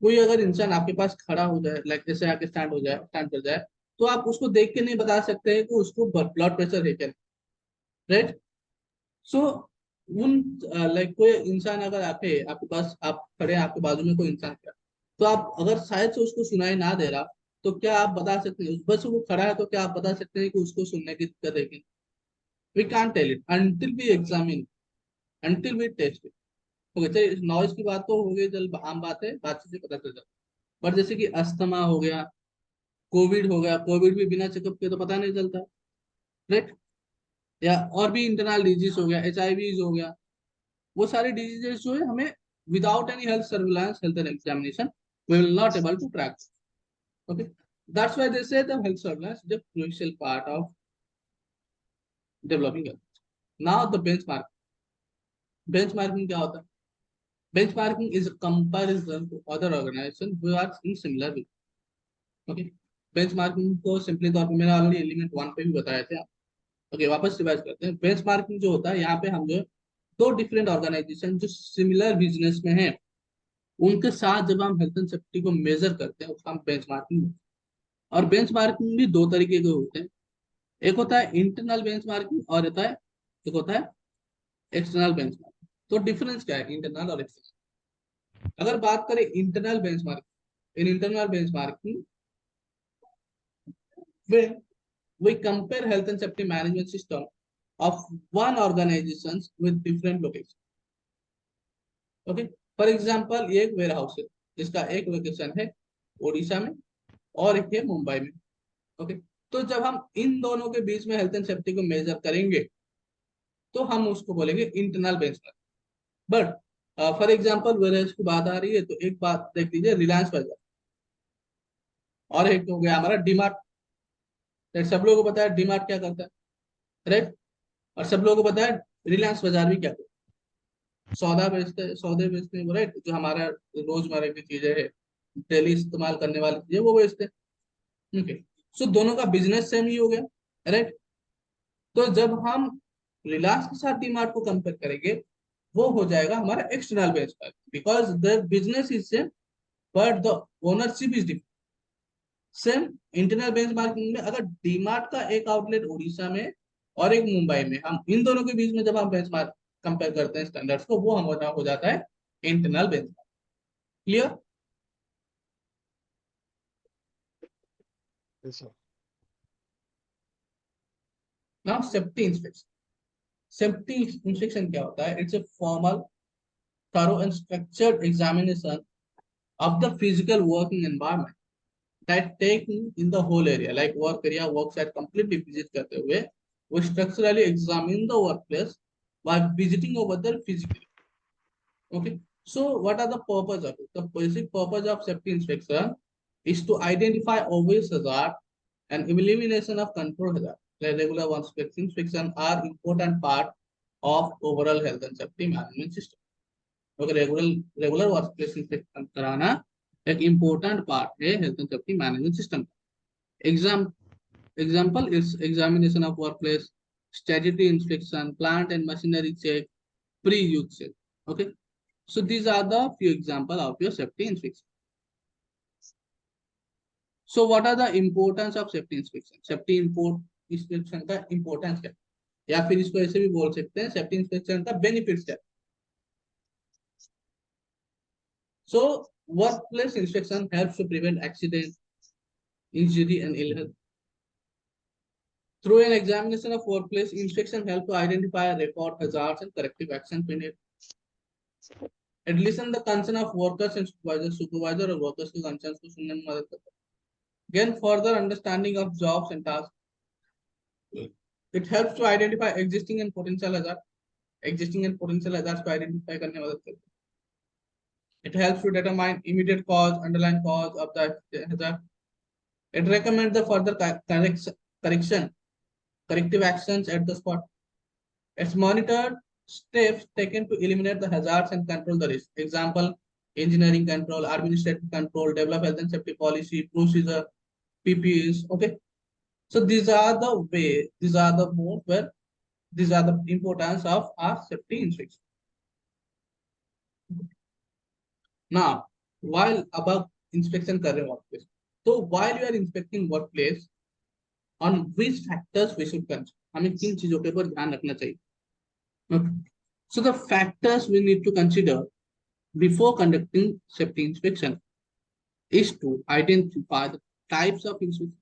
Speaker 1: कोई अगर इंसान आपके पास खड़ा हो जाए, लाइक जैसे आके स्टैंड कर जाए, तो आप उसको देख के नहीं बता सकते हैं कि उसको ब्लड प्रेशर है क्या, राइट। सो उन लाइक कोई इंसान अगर आपके पास आप खड़े हैं, आपके बाजू में कोई इंसान खड़ा, तो आप अगर शायद से उसको सुनाई ना दे रहा, तो क्या आप बता सकते हैं, बस वो खड़ा है तो क्या आप बता सकते हैं कि उसको सुनने की दिक्कत है कि? We can't tell it until we examine, until we test it. Okay, चलिए नॉइज की बात तो हो गई, चल आम बात है, बात से पता चल जाता। पर जैसे कि अस्थमा हो गया, कोविड हो गया, कोविड भी बिना चेकअप के तो पता नहीं चलता, राइट। या और भी इंटरनल डिजीज हो गया, HIV हो गया, वो सारे डिजीजेस जो है हमें without any health surveillance, health examination, we will not able to track. Okay, that's why they say the health surveillance is a crucial part of developing health. Now the benchmark. Benchmarking क्या होता है? Benchmarking is a comparison to other organisation who are in similar way. Okay, benchmarking को simply तौर पे मैंने already element 1 पे भी बताया था। ओके, वापस रिवाइज करते हैं। बेंचमार्किंग जो होता है, यहाँ पे हम जो है दो डिफरेंट ऑर्गेनाइजेशन जो सिमिलर बिजनेस में है, उनके साथ जब हम हेल्थ एंड सेफ्टी को मेजर करते हैं, उसका हम बेंचमार्किंग। और बेंचमार्किंग भी दो तरीके के होते हैं, एक होता है इंटरनल बेंचमार्किंग और एक होता है एक्सटर्नल बेंचमार्किंग। तो डिफरेंस क्या है इंटरनल और एक्सटर्नल? अगर बात करें internal benchmarking, in internal benchmarking when we compare health and safety management system of one organizations with different locations. Okay, for example ये एक वेयर हाउस है जिसका एक लोकेशन है उड़ीसा में और एक है मुंबई में। ओके, तो जब हम इन दोनों के बीच में हेल्थ एंड सेफ्टी को मेजर करेंगे, तो हम उसको बोलेंगे internal benchmark. But for example warehouse की बात आ रही है, तो एक बात देख लीजिए, रिलायंस बाजार और एक हो गया हमारा डीमार्ट। सब लोगों को पता है डीमार्ट क्या करता है, राइट। और सब लोगों को पता है रिलायंस बाजार भी क्या करता है, सौदा बेचते हैं, सौदे बेचते हैं, राइट। जो हमारा रोजमर्रा की चीजें है, डेली इस्तेमाल करने वाली चीजें, वो बेचते हैं। ओके, सो दोनों का बिजनेस सेम ही हो गया, राइट। तो जब हम रिलायंस के साथ डीमार्ट को कंपेयर करेंगे, वो हो जाएगा हमारा external benchmark, because the business is same but the ownership is different. Same internal benchmarking में अगर डीमार्ट का एक आउटलेट उड़ीसा में और एक मुंबई में, हम इन दोनों के बीच में जब हम बेंचमार्क कंपेयर करते हैं स्टैंडर्ड्स को, वो हमारा हो जाता है internal benchmark. Clear?
Speaker 5: Yes, sir.
Speaker 1: Now safety inspection. Safety inspection क्या होता है? It's a formal, thorough and structured examination of the physical working environment that taking in the whole area like work area, work site completely visit करते हुए we structurally examine the workplace by visiting over there physically. Okay, so what are the purpose of it? The basic purpose of safety inspection is to identify obvious hazard and elimination of control hazard. The regular inspection are important part of overall health and safety management system. Okay, regular workplace inspection कराना एक important part है health and safety management system. Example is examination of workplace, statutory inspection, plant and machinery check, pre use check. Okay, so these are the few example of your safety inspection. So what are the importance of safety inspection? Safety inspection का importance क्या, या फिर इसको ऐसे भी बोल सकते हैं सेफ्टी इंस्पेक्शन का बेनिफिट्स क्या? So, workplace inspection helps to prevent accident, injury, and ill health. Through an examination of workplace, inspection helps to identify, report hazards, and corrective action when it. It listen the concern of workers and supervisor और workers के concerns को सुनने में मदद करता है. Gain further understanding of jobs and tasks. It helps to identify existing and potential hazards. Existing and potential hazards को identify करने में मदद करता है. It helps to determine immediate cause, underlying cause of the hazard. It recommends the further corrective actions at the spot. It's monitored steps taken to eliminate the hazards and control the risk. Example, engineering control, administrative control, develop health and safety policy, procedure, PPEs. Okay. So these are the way, these are the mode where these are the importance of our safety inspection. Now, while above inspection कर रहे हो workplace, so while you are inspecting workplace, on which factors we should consider? हमें किन चीजों के ऊपर ध्यान रखना चाहिए? Okay. So the factors we need to consider before conducting safety inspection is to identify the types of inspection,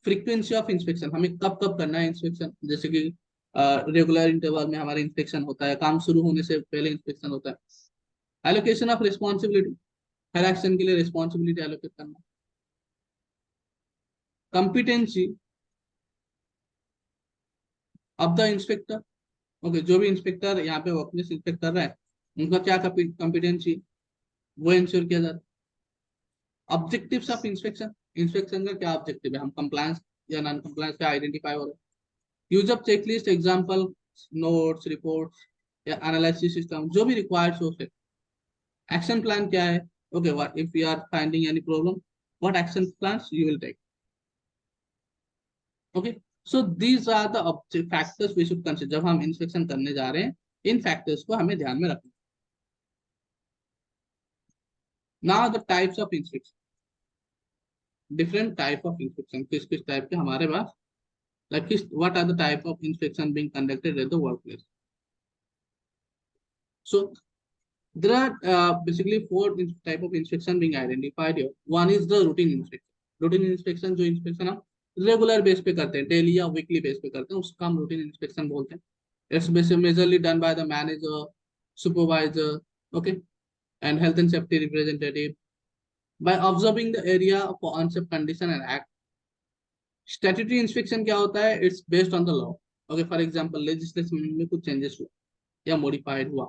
Speaker 1: frequency of inspection, हमें कब कब करना है inspection, जैसे कि रेगुलर इंटरवल में हमारा इंस्पेक्शन होता है, काम शुरू होने से पहले इंस्पेक्शन होता है. Allocation of responsibility, her action के लिए रिस्पॉन्सिबिलिटी एलोकेट करना. Competency of the inspector. Okay, जो भी इंस्पेक्टर यहाँ पे वर्कप्लेस इंस्पेक्ट कर रहा है, उनका क्या कंपिटेंसी, वो इंश्योर किया जाता है. ऑब्जेक्टिव्स ऑफ इंस्पेक्शन, इंस्पेक्शन का क्या ऑब्जेक्टिव है, हम कंप्लायंस या नॉन कंप्लायंस का आइडेंटिफाई हो रहा है. Use of checklist, example notes, reports या एनालिसिस सिस्टम, जो भी रिक्वायर्ड सोर्स है. एक्शन प्लान क्या है, okay, what if you are finding any problem, what action plans you will take. Okay, so these are the factors we should consider. जब हम inspection करने जा रहे हैं, इन फैक्टर्स को हमें ध्यान में रखना. Now the types of inspection, different type of inspection, किस किस टाइप के हमारे पास, like what are the type of inspection being conducted at the workplace. So there are basically four type of inspection being identified here. One is the routine inspection. Routine inspection जो inspection हम regular base पे करते हैं, daily या weekly base पे करते हैं, उसका हम रूटीन इंस्पेक्शन बोलते हैं. It's majorly done by the manager, supervisor, okay, and health and safety representative by observing the area for unsafe condition and act. Statutory inspection क्या होता है, it's based on the law. Okay, for example legislation में कुछ changes हुआ या modified हुआ,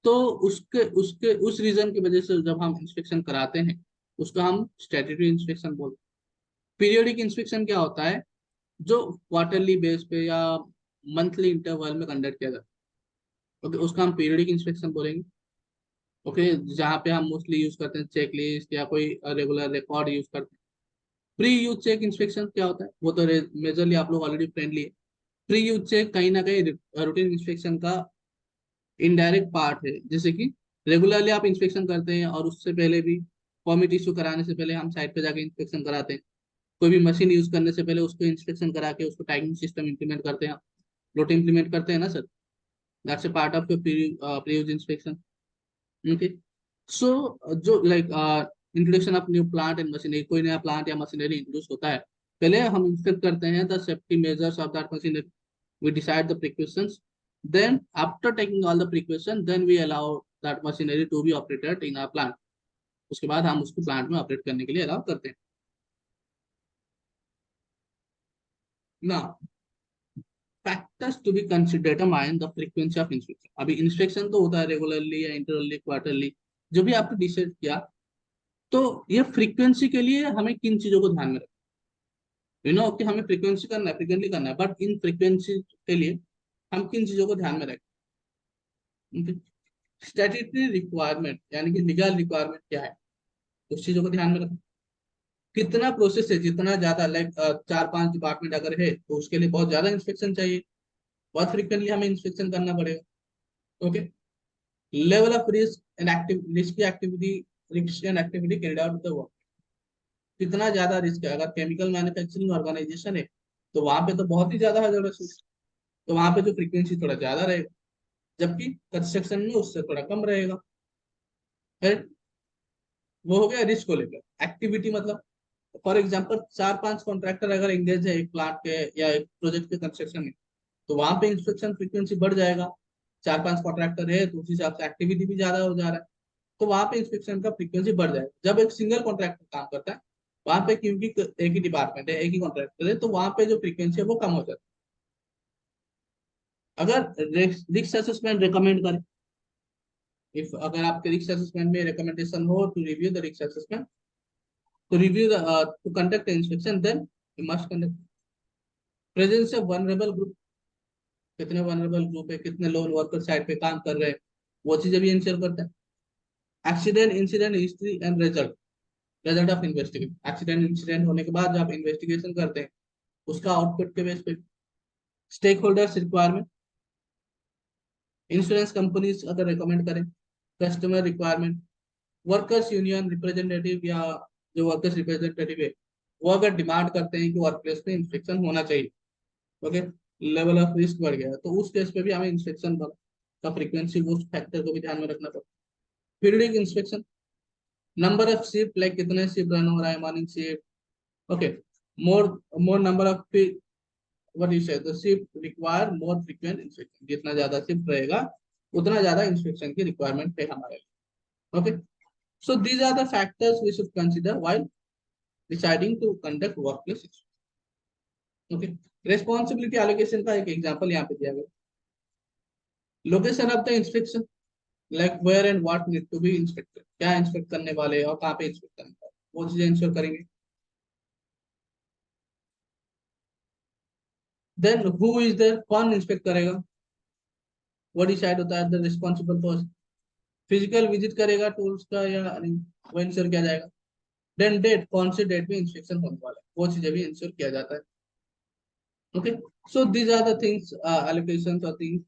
Speaker 1: तो उसके उसके उस रीजन की वजह से जब हम इंस्पेक्शन कराते हैं, उसका हम स्टैट्यूटरी इंस्पेक्शन बोलते हैं. पीरियोडिक इंस्पेक्शन क्या होता है, जो क्वार्टरली बेस पे या मंथली इंटरवल में कंडक्ट किया जाता है. ओके, उसका हम पीरियोडिक इंस्पेक्शन बोलेंगे. ओके, जहाँ पे हम मोस्टली यूज करते हैं चेकलिस्ट या कोई रेगुलर रिकॉर्ड यूज करते हैं. प्री यूज चेक इंस्पेक्शन क्या होता है, वो तो मेजरली आप लोग ऑलरेडी फ्रेंडली है. प्री यूज चेक कहीं ना कहीं रूटीन इंस्पेक्शन का इनडायरेक्ट पार्ट है. जैसे कि रेगुलरली आप इंस्पेक्शन करते हैं और उससे पहले भी परमिट इशू कराने से पहले हम साइट पे जाके इंस्पेक्शन कराते हैं. कोई भी मशीन यूज करने से पहले उसको इंस्पेक्शन करा के उसको टैगिंग सिस्टम इंप्लीमेंट करते हैं, लोट इंप्लीमेंट करते हैं ना sir. That's a part of your pre use inspection. Okay, so जो like introduction of new plant and machinery, कोई नया प्लांट या मशीनरी इंट्रोड्यूस होता है, पहले हम इंस्पेक्ट करते हैं the safety measures of that machinery, we decide the precautions, then after taking all the precaution, then we allow that machinery to be operated in our plant. उसके बाद हम उसको प्लांट में ऑपरेट करने के लिए अलाउ करते हैं. Now factors to be considered determine the frequency of inspection. अभी इंस्पेक्शन तो होता है रेगुलरली या इंटरवली, क्वार्टरली, जो भी आपने डिसाइड किया, तो ये फ्रीक्वेंसी के लिए हमें किन चीजों को ध्यान में रखना, नो कि हमें फ्रीक्वेंसी करना है, फ्रीक्वेंटली करना है, बट इन फ्रीक्वेंसी के लिए हम किन चीजों को ध्यान में रखें. स्टैट्यूटरी रिक्वायरमेंट यानी कि लीगल रिक्वायरमेंट क्या है, उस चीजों को ध्यान में रखें. कितना प्रोसेस है, जितना ज्यादा लाइक 4-5 डिपार्टमेंट अगर है तो उसके लिए बहुत ज्यादा इंस्पेक्शन चाहिए, बहुत फ्रिक्वेंटली हमें इंस्पेक्शन करना पड़ेगा. Okay, level of risk and activity carried out the work. कितना ज्यादा रिस्क है, अगर केमिकल मैन्युफैक्चरिंग ऑर्गेनाइजेशन है तो वहां पे तो बहुत ही ज्यादा हैजार्डस रिस्क, तो वहां पे जो फ्रीक्वेंसी थोड़ा ज्यादा रहेगा, जबकि कंस्ट्रक्शन में उससे थोड़ा कम रहेगा. फिर वो हो गया रिस्क को लेकर. एक्टिविटी मतलब फॉर एग्जांपल 4-5 कॉन्ट्रैक्टर अगर एंगेज है एक प्लांट के या एक प्रोजेक्ट के कंस्ट्रक्शन में, तो वहां पे इंस्पेक्शन फ्रीक्वेंसी बढ़ जाएगा. 4-5 कॉन्ट्रैक्टर है तो उस हिसाब से एक्टिविटी भी ज्यादा हो जा रहा है, तो वहां पे इंस्पेक्शन का फ्रीक्वेंसी बढ़ जाएगा. जब एक सिंगल कॉन्ट्रैक्टर काम करता है वहां पे, क्योंकि एक ही डिपार्टमेंट है, एक ही कॉन्ट्रैक्टर है, तो वहां पे जो फ्रीक्वेंसी है वो कम हो जाती है. अगर रिस्क असेसमेंट रिकमेंड करें, इफ अगर आपके रिस्क असेसमेंट में रिकमेंडेशन हो to review the risk assessment, to review the to conduct an inspection, then you must conduct. Presence of vulnerable group, कितने वनरेबल ग्रुप है, कितने लोन वर्कर साइड पे काम कर रहे हैं, वो चीजें भी इंश्योर करता है। Accident incident history and result, result of investigation, accident incident होने के बाद जब आप इन्वेस्टिगेशन करते हैं उसका आउटपुट के बेस पे। Stakeholders requirement, insurance companies अगर रिकमेंड करें, customer requirement, workers union representative या जो वर्कर्स रिप्रेजेंटेटिव है वो अगर डिमांड करते हैं कि वर्क प्लेस में इंस्पेक्शन होना चाहिए, ओके, लेवल ऑफ रिस्क बढ़ गया है, तो उस केस पे भी हमें इंस्पेक्शन का फ्रीक्वेंसी, उस फैक्टर को भी ध्यान में रखना पड़ता है। Fielding inspection, number of shift, like कितने शिफ्ट रन हो रहा है, morning shift, okay, more more number of, what you say, the shift require more frequent inspection, जितना ज्यादा शिफ्ट रहेगा उतना ज्यादा इंस्पेक्शन की रिक्वायरमेंट है हमारे लिए, okay. So these are the factors we should consider while deciding to conduct workplace inspection, okay. Responsibility allocation का एक एग्जांपल यहाँ पे दिया गया, location of the inspection, like where and what need to be inspected, क्या inspect करने वाले और कहाँ पे इंस्पेक्ट करने वाले, वो चीजें इंश्योर करेंगे। देन हु इज देयर, कौन इंस्पेक्ट करेगा, वो डिसाइड होता है, the responsible person, physical visit करेगा टूल्स का या नहीं, वो इंश्योर किया जाएगा। देन डेट, कौन से डेट में इंस्पेक्शन होने वाला है, वो चीजें भी इंश्योर किया जाता है, okay. So these are the things, allocations or things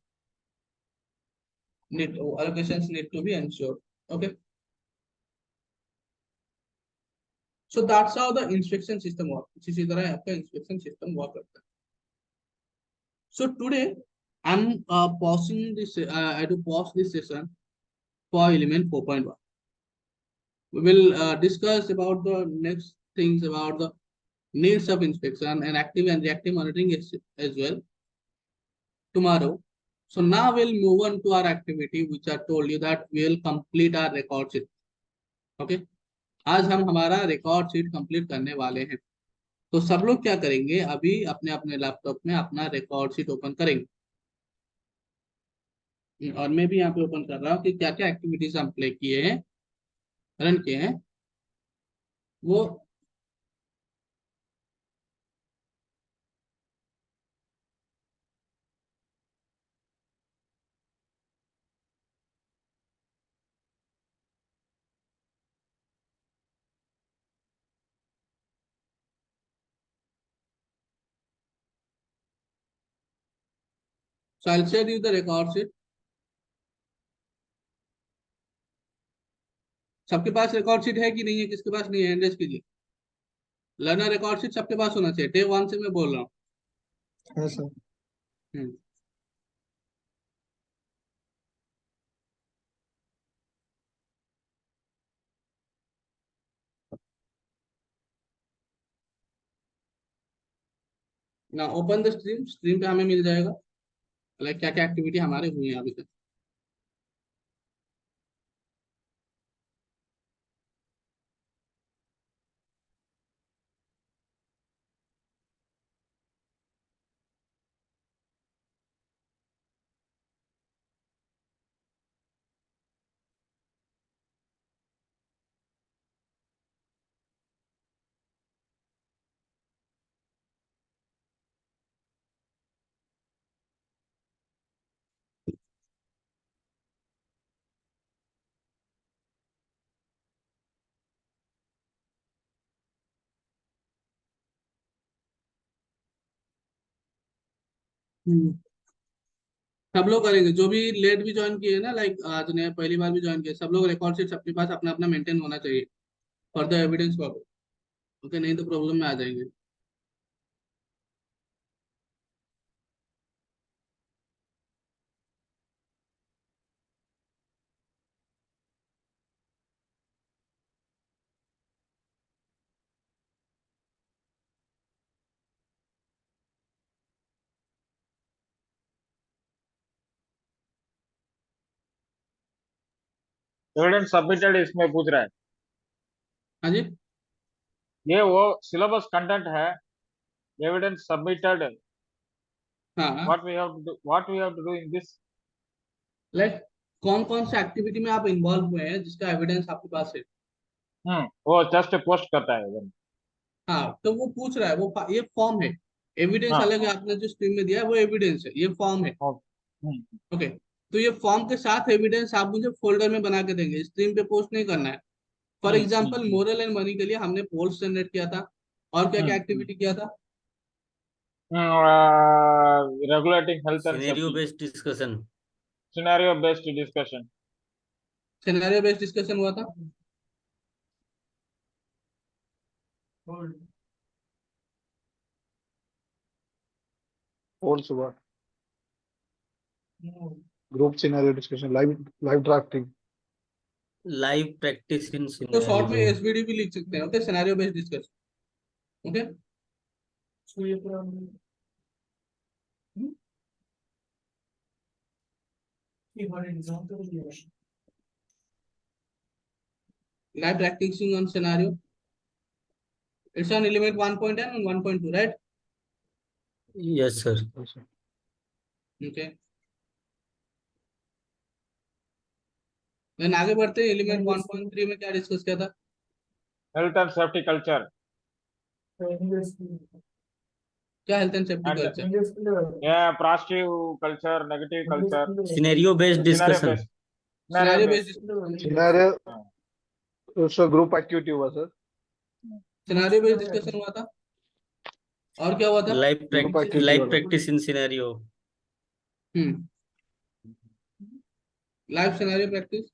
Speaker 1: need, allocations need to be ensured, okay. So that's how the inspection system works, इसी तरह आपका inspection system work करता है। So today I'm pausing this, I had to pause this session for element 4.1. We will discuss about the next things about the needs of inspection and active and reactive monitoring as well tomorrow. So now we'll move on to our activity, which I told you that we'll complete our record sheet, okay. आज हम हमारा record sheet complete करने वाले हैं। तो सब लोग क्या करेंगे, अभी अपने अपने लैपटॉप में अपना रिकॉर्ड शीट ओपन करेंगे, और मैं भी यहाँ पे ओपन कर रहा हूँ कि क्या क्या एक्टिविटीज हम प्ले किए हैं, रन किए हैं, वो So I'll share you the record sheet. सबके पास रिकॉर्ड शीट है कि नहीं है, किसके पास नहीं है, हैंड रेज कीजिए। लर्नर रिकॉर्ड शीट सबके पास होना चाहिए, डे 1 से मैं बोल रहा हूँ।
Speaker 2: हाँ सर।
Speaker 1: हम्म, ना ओपन द स्ट्रीम, स्ट्रीम पे हमें मिल जाएगा लाइक क्या क्या एक्टिविटी हमारे हुई हैं अभी तक। हम्म, सब लोग करेंगे, जो भी लेट भी ज्वाइन किए ना, लाइक आज ने पहली बार भी ज्वाइन किया, सब लोग रिकॉर्ड शीट सबके पास अपना अपना मेंटेन होना चाहिए for the evidence purpose, okay, नहीं तो प्रॉब्लम में आ जाएंगे।
Speaker 3: एविडेंस सबमिटेड इसमें पूछ रहा है,
Speaker 1: हाँ जी,
Speaker 3: ये वो सिलेबस कंटेंट है, एविडेंस सबमिटेड,
Speaker 1: हाँ,
Speaker 3: what we have to do in this।
Speaker 1: Like कौन कौन सा एक्टिविटी में आप इन्वॉल्व हुए हैं जिसका एविडेंस आपके पास है।
Speaker 3: वो जस्ट पोस्ट करता है then।
Speaker 1: हाँ, तो वो पूछ रहा है, वो ये फॉर्म है, एविडेंस
Speaker 3: हाँ।
Speaker 1: अलग है, आपने जो स्ट्रीम में दिया है वो एविडेंस है, ये फॉर्म है।
Speaker 3: हम्म,
Speaker 1: ओके, तो ये फॉर्म के साथ एविडेंस आप मुझे फोल्डर में बना के देंगे, स्ट्रीम पे पोस्ट नहीं करना है। For example moral and money के लिए हमने पोल्स जनरेट किया था, और क्या क्या एक्टिविटी किया था?
Speaker 3: regulating health and
Speaker 4: scenario
Speaker 3: safety,
Speaker 4: based discussion.
Speaker 3: scenario based discussion.
Speaker 1: Scenario based discussion हुआ था।
Speaker 5: और सुबह group scenario discussion, live drafting.
Speaker 4: Live practice in
Speaker 1: तो शॉर्ट में
Speaker 4: सिनेरियो।
Speaker 1: एसबीडी भी लिख सकते हैं। Okay, scenario based discussion. Okay, live practising on scenario, it's on element 1.1 and 1.2, राइट?
Speaker 4: Yes sir.
Speaker 1: ओके, देन आगे बढ़ते हैं। एलिमेंट 1.3 में क्या डिस्कस किया था?
Speaker 3: Health and safety culture
Speaker 1: क्या health and safety
Speaker 3: and
Speaker 1: culture?
Speaker 3: yeah, positive culture, negative culture,
Speaker 4: scenario based
Speaker 3: scenario
Speaker 4: discussion.
Speaker 3: based, scenario
Speaker 1: scenario
Speaker 3: based.
Speaker 1: Based,
Speaker 5: scenario
Speaker 3: हाँ,
Speaker 5: उसका ग्रुप एक्टिविटी हुआ सर।
Speaker 1: सिनेरियो बेस्ड डिस्कशन हुआ था। और क्या हुआ था?
Speaker 5: ग्रुप एक्टिविटी
Speaker 4: लाइव
Speaker 5: वाला
Speaker 4: practice in scenario.
Speaker 1: Hmm, live scenario practice,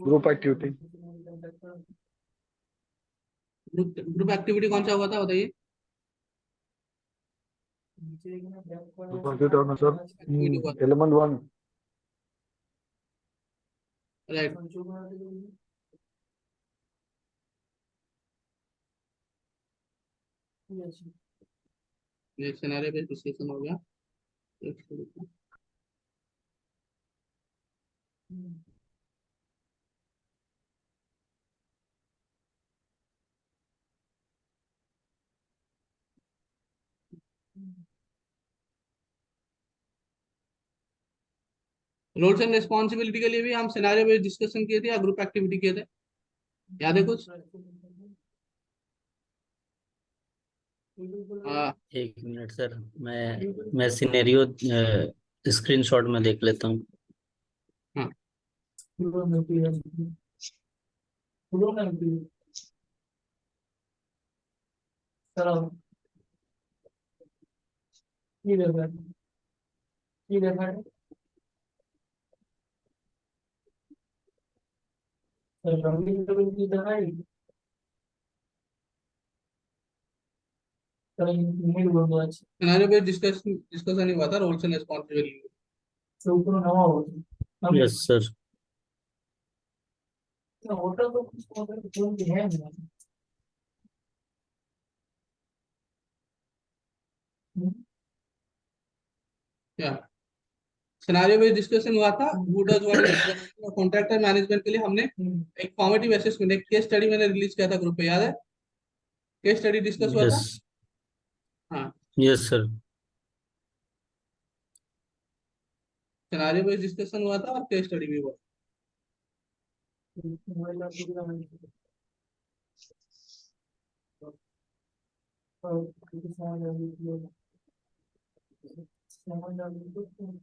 Speaker 5: group activity.
Speaker 1: Group activity कौन सा हुआ था बताइए?
Speaker 5: कंप्यूटर में सर
Speaker 1: एक्टिविटी हुआ,
Speaker 5: एलिमेंट 1।
Speaker 1: राइट। ये सिनेरियो बेस्ड डिस्कशन हो गया। रोल्स एंड रिस्पॉन्सिबिलिटी के लिए भी हम सिनेरियो बेस्ड डिस्कशन किए थे या ग्रुप एक्टिविटी किए थे? याद है कुछ? हाँ,
Speaker 4: एक मिनट सर, मैं सिनेरियो स्क्रीनशॉट में देख लेता हूँ।
Speaker 1: हाँ, सिनेरियो बेस्ड डिस्कशन ही हुआ था roles and responsibility.
Speaker 4: Yes sir.
Speaker 1: क्या सिनेरियो बेस्ड डिस्कशन हुआ था? Who does what in contractor management के लिए हमने एक फॉर्मेटिव असेसमेंट, एक केस स्टडी मैंने रिलीज किया था ग्रुप पे, याद है? केस स्टडी डिस्कस हुआ
Speaker 4: यस।
Speaker 1: था। हाँ,
Speaker 4: yes sir.
Speaker 1: Scenario based discussion हुआ था और केस स्टडी भी हुआ।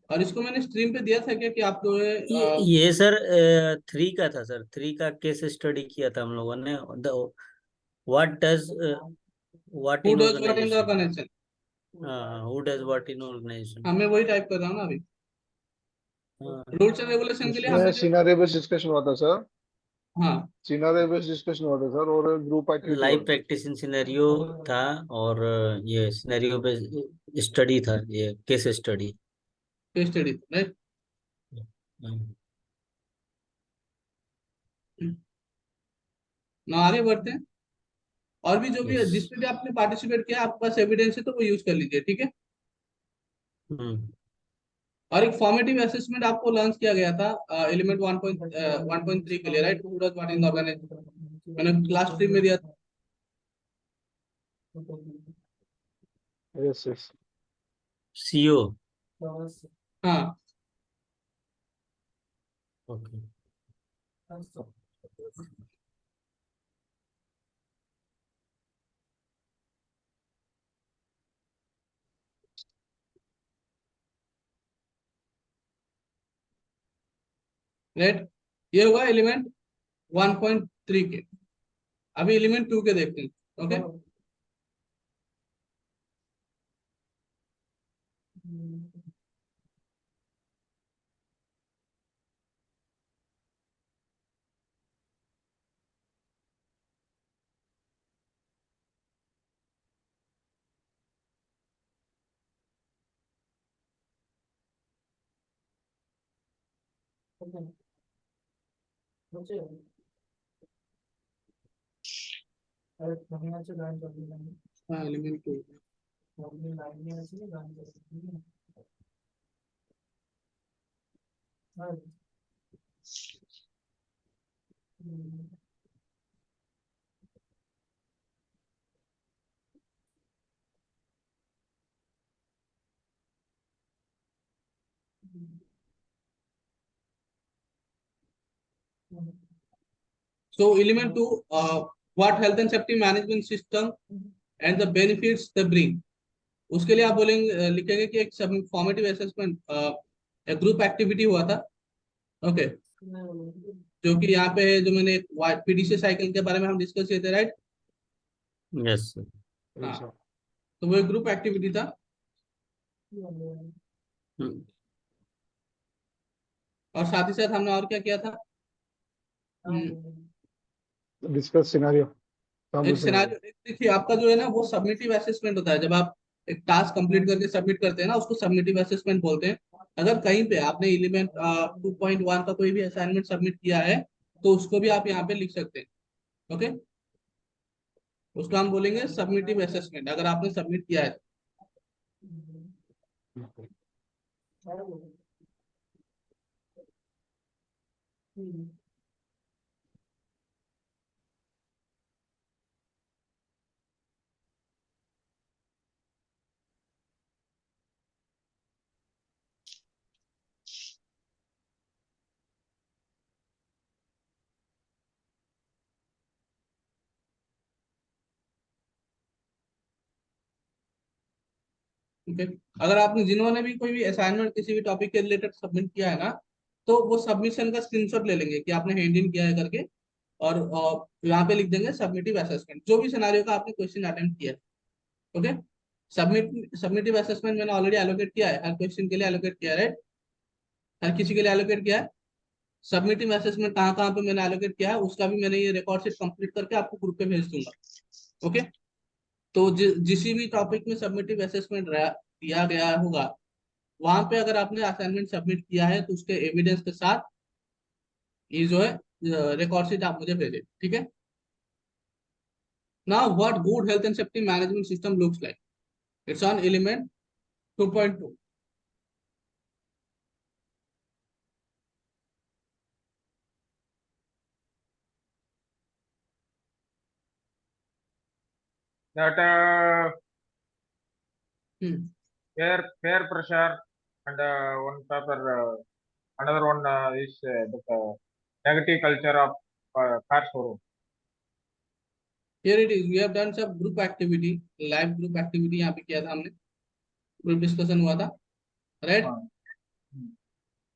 Speaker 1: और इसको मैंने स्ट्रीम पे दिया था क्या कि आप लोग
Speaker 4: ये सर 3 का था सर, 3 का केस स्टडी किया था हम लोगों ने। What does what
Speaker 1: who
Speaker 4: in
Speaker 1: does what in the
Speaker 4: organisation.
Speaker 1: Organisation?
Speaker 4: हाँ, who does what in organisation.
Speaker 1: हाँ, मैं वही टाइप कर रहा हूँ ना अभी।
Speaker 4: हाँ।
Speaker 1: रूल्स एंड रेगुलेशन के लिए
Speaker 5: उसमें
Speaker 1: हमने जो,
Speaker 5: सिनेरियो बेस्ड डिस्कशन हुआ था सर।
Speaker 1: हाँ,
Speaker 5: सिनेरियो बेस्ड डिस्कशन हुआ था सर, और ग्रुप एक्टिविटी
Speaker 4: लाइव
Speaker 5: हुआ था।
Speaker 4: प्रैक्टिस इन सिनेरियो था, और ये सिनेरियो पे स्टडी था, ये case study.
Speaker 1: Case study, right. ना आगे बढ़ते हैं। और भी जो भी है,
Speaker 4: यस।
Speaker 1: जिसपे भी आपने पार्टिसिपेट किया, आपके पास एविडेंस है तो वो यूज कर लीजिए, ठीक है?
Speaker 4: हम्म।
Speaker 1: और एक फॉर्मेटिव असेसमेंट आपको लॉन्च किया गया था एलिमेंट 1.3 के लिए, right? Who does what in the organization, मैंने क्लास स्ट्रीम में दिया था।
Speaker 5: Yes yes.
Speaker 4: सीओ।
Speaker 1: हाँ,
Speaker 4: ओके।
Speaker 1: राइट। ये हुआ एलिमेंट 1.3 के। अभी एलिमेंट 2 के देखते हैं। ओके, हाँ element 2। So element 2, what health and safety management system and the benefits they bring। उसके लिए आप बोलेंगे, लिखेंगे कि एक सब फॉर्मेटिव असेसमेंट, एक ग्रुप एक्टिविटी हुआ था। ओके, जो कि यहाँ पे है, जो मैंने पीडीसी साइकिल के बारे में हम डिस्कस किए थे, राइट।
Speaker 4: Yes sir.
Speaker 1: हाँ, तो वो एक ग्रुप एक्टिविटी था। और साथ ही साथ हमने और क्या किया था,
Speaker 5: डिस्कस सिनेरियो,
Speaker 1: एक सिनेरियो। देखिए आपका जो है ना वो सबमिटिव असेसमेंट होता है। जब आप एक टास्क कंप्लीट करके सबमिट करते हैं ना, उसको सबमिटिव असेसमेंट बोलते हैं। अगर कहीं पे आपने एलिमेंट 2.1 का कोई भी असाइनमेंट सबमिट किया है, तो उसको भी आप यहाँ पे लिख सकते हैं। ओके, उसको हम बोलेंगे सबमिटिव असेसमेंट, अगर आपने सबमिट किया है। ओके, अगर आपने जिन्होंने भी कोई भी असाइनमेंट किसी भी टॉपिक के रिलेटेड सबमिट किया है ना, तो वो सबमिशन का स्क्रीनशॉट ले लेंगे कि आपने हैंड इन किया है करके। और यहाँ पे लिख देंगे सबमिटिव असेसमेंट, जो भी सिनेरियो का आपने क्वेश्चन अटेम्प्ट किया है। ओके, सबमिटिव असेसमेंट मैंने ऑलरेडी एलोकेट किया है, हर क्वेश्चन के लिए एलोकेट किया है, राइट। हर किसी के लिए एलोकेट किया है। सबमिटिव असेसमेंट कहाँ कहाँ पे मैंने एलोकेट किया है, उसका भी मैंने ये रिकॉर्ड शीट कंप्लीट करके आपको ग्रुप पे भेज दूंगा। ओके, तो जिस भी टॉपिक में सबमिटिव असेसमेंट दिया गया होगा, वहां पे अगर आपने असाइनमेंट सबमिट किया है, तो उसके एविडेंस के साथ ये जो है रिकॉर्ड शीट आप मुझे भेजें, ठीक है। Now what good health and safety management system looks like, it's on element 2.2।
Speaker 3: That
Speaker 1: hmm,
Speaker 3: fair pressure and one paper, another one is the negative culture of car showroom.
Speaker 1: here it is, we have done some group activity, live group activity यहाँ पे किया था हमने, group discussion हुआ था, right.
Speaker 3: हाँ,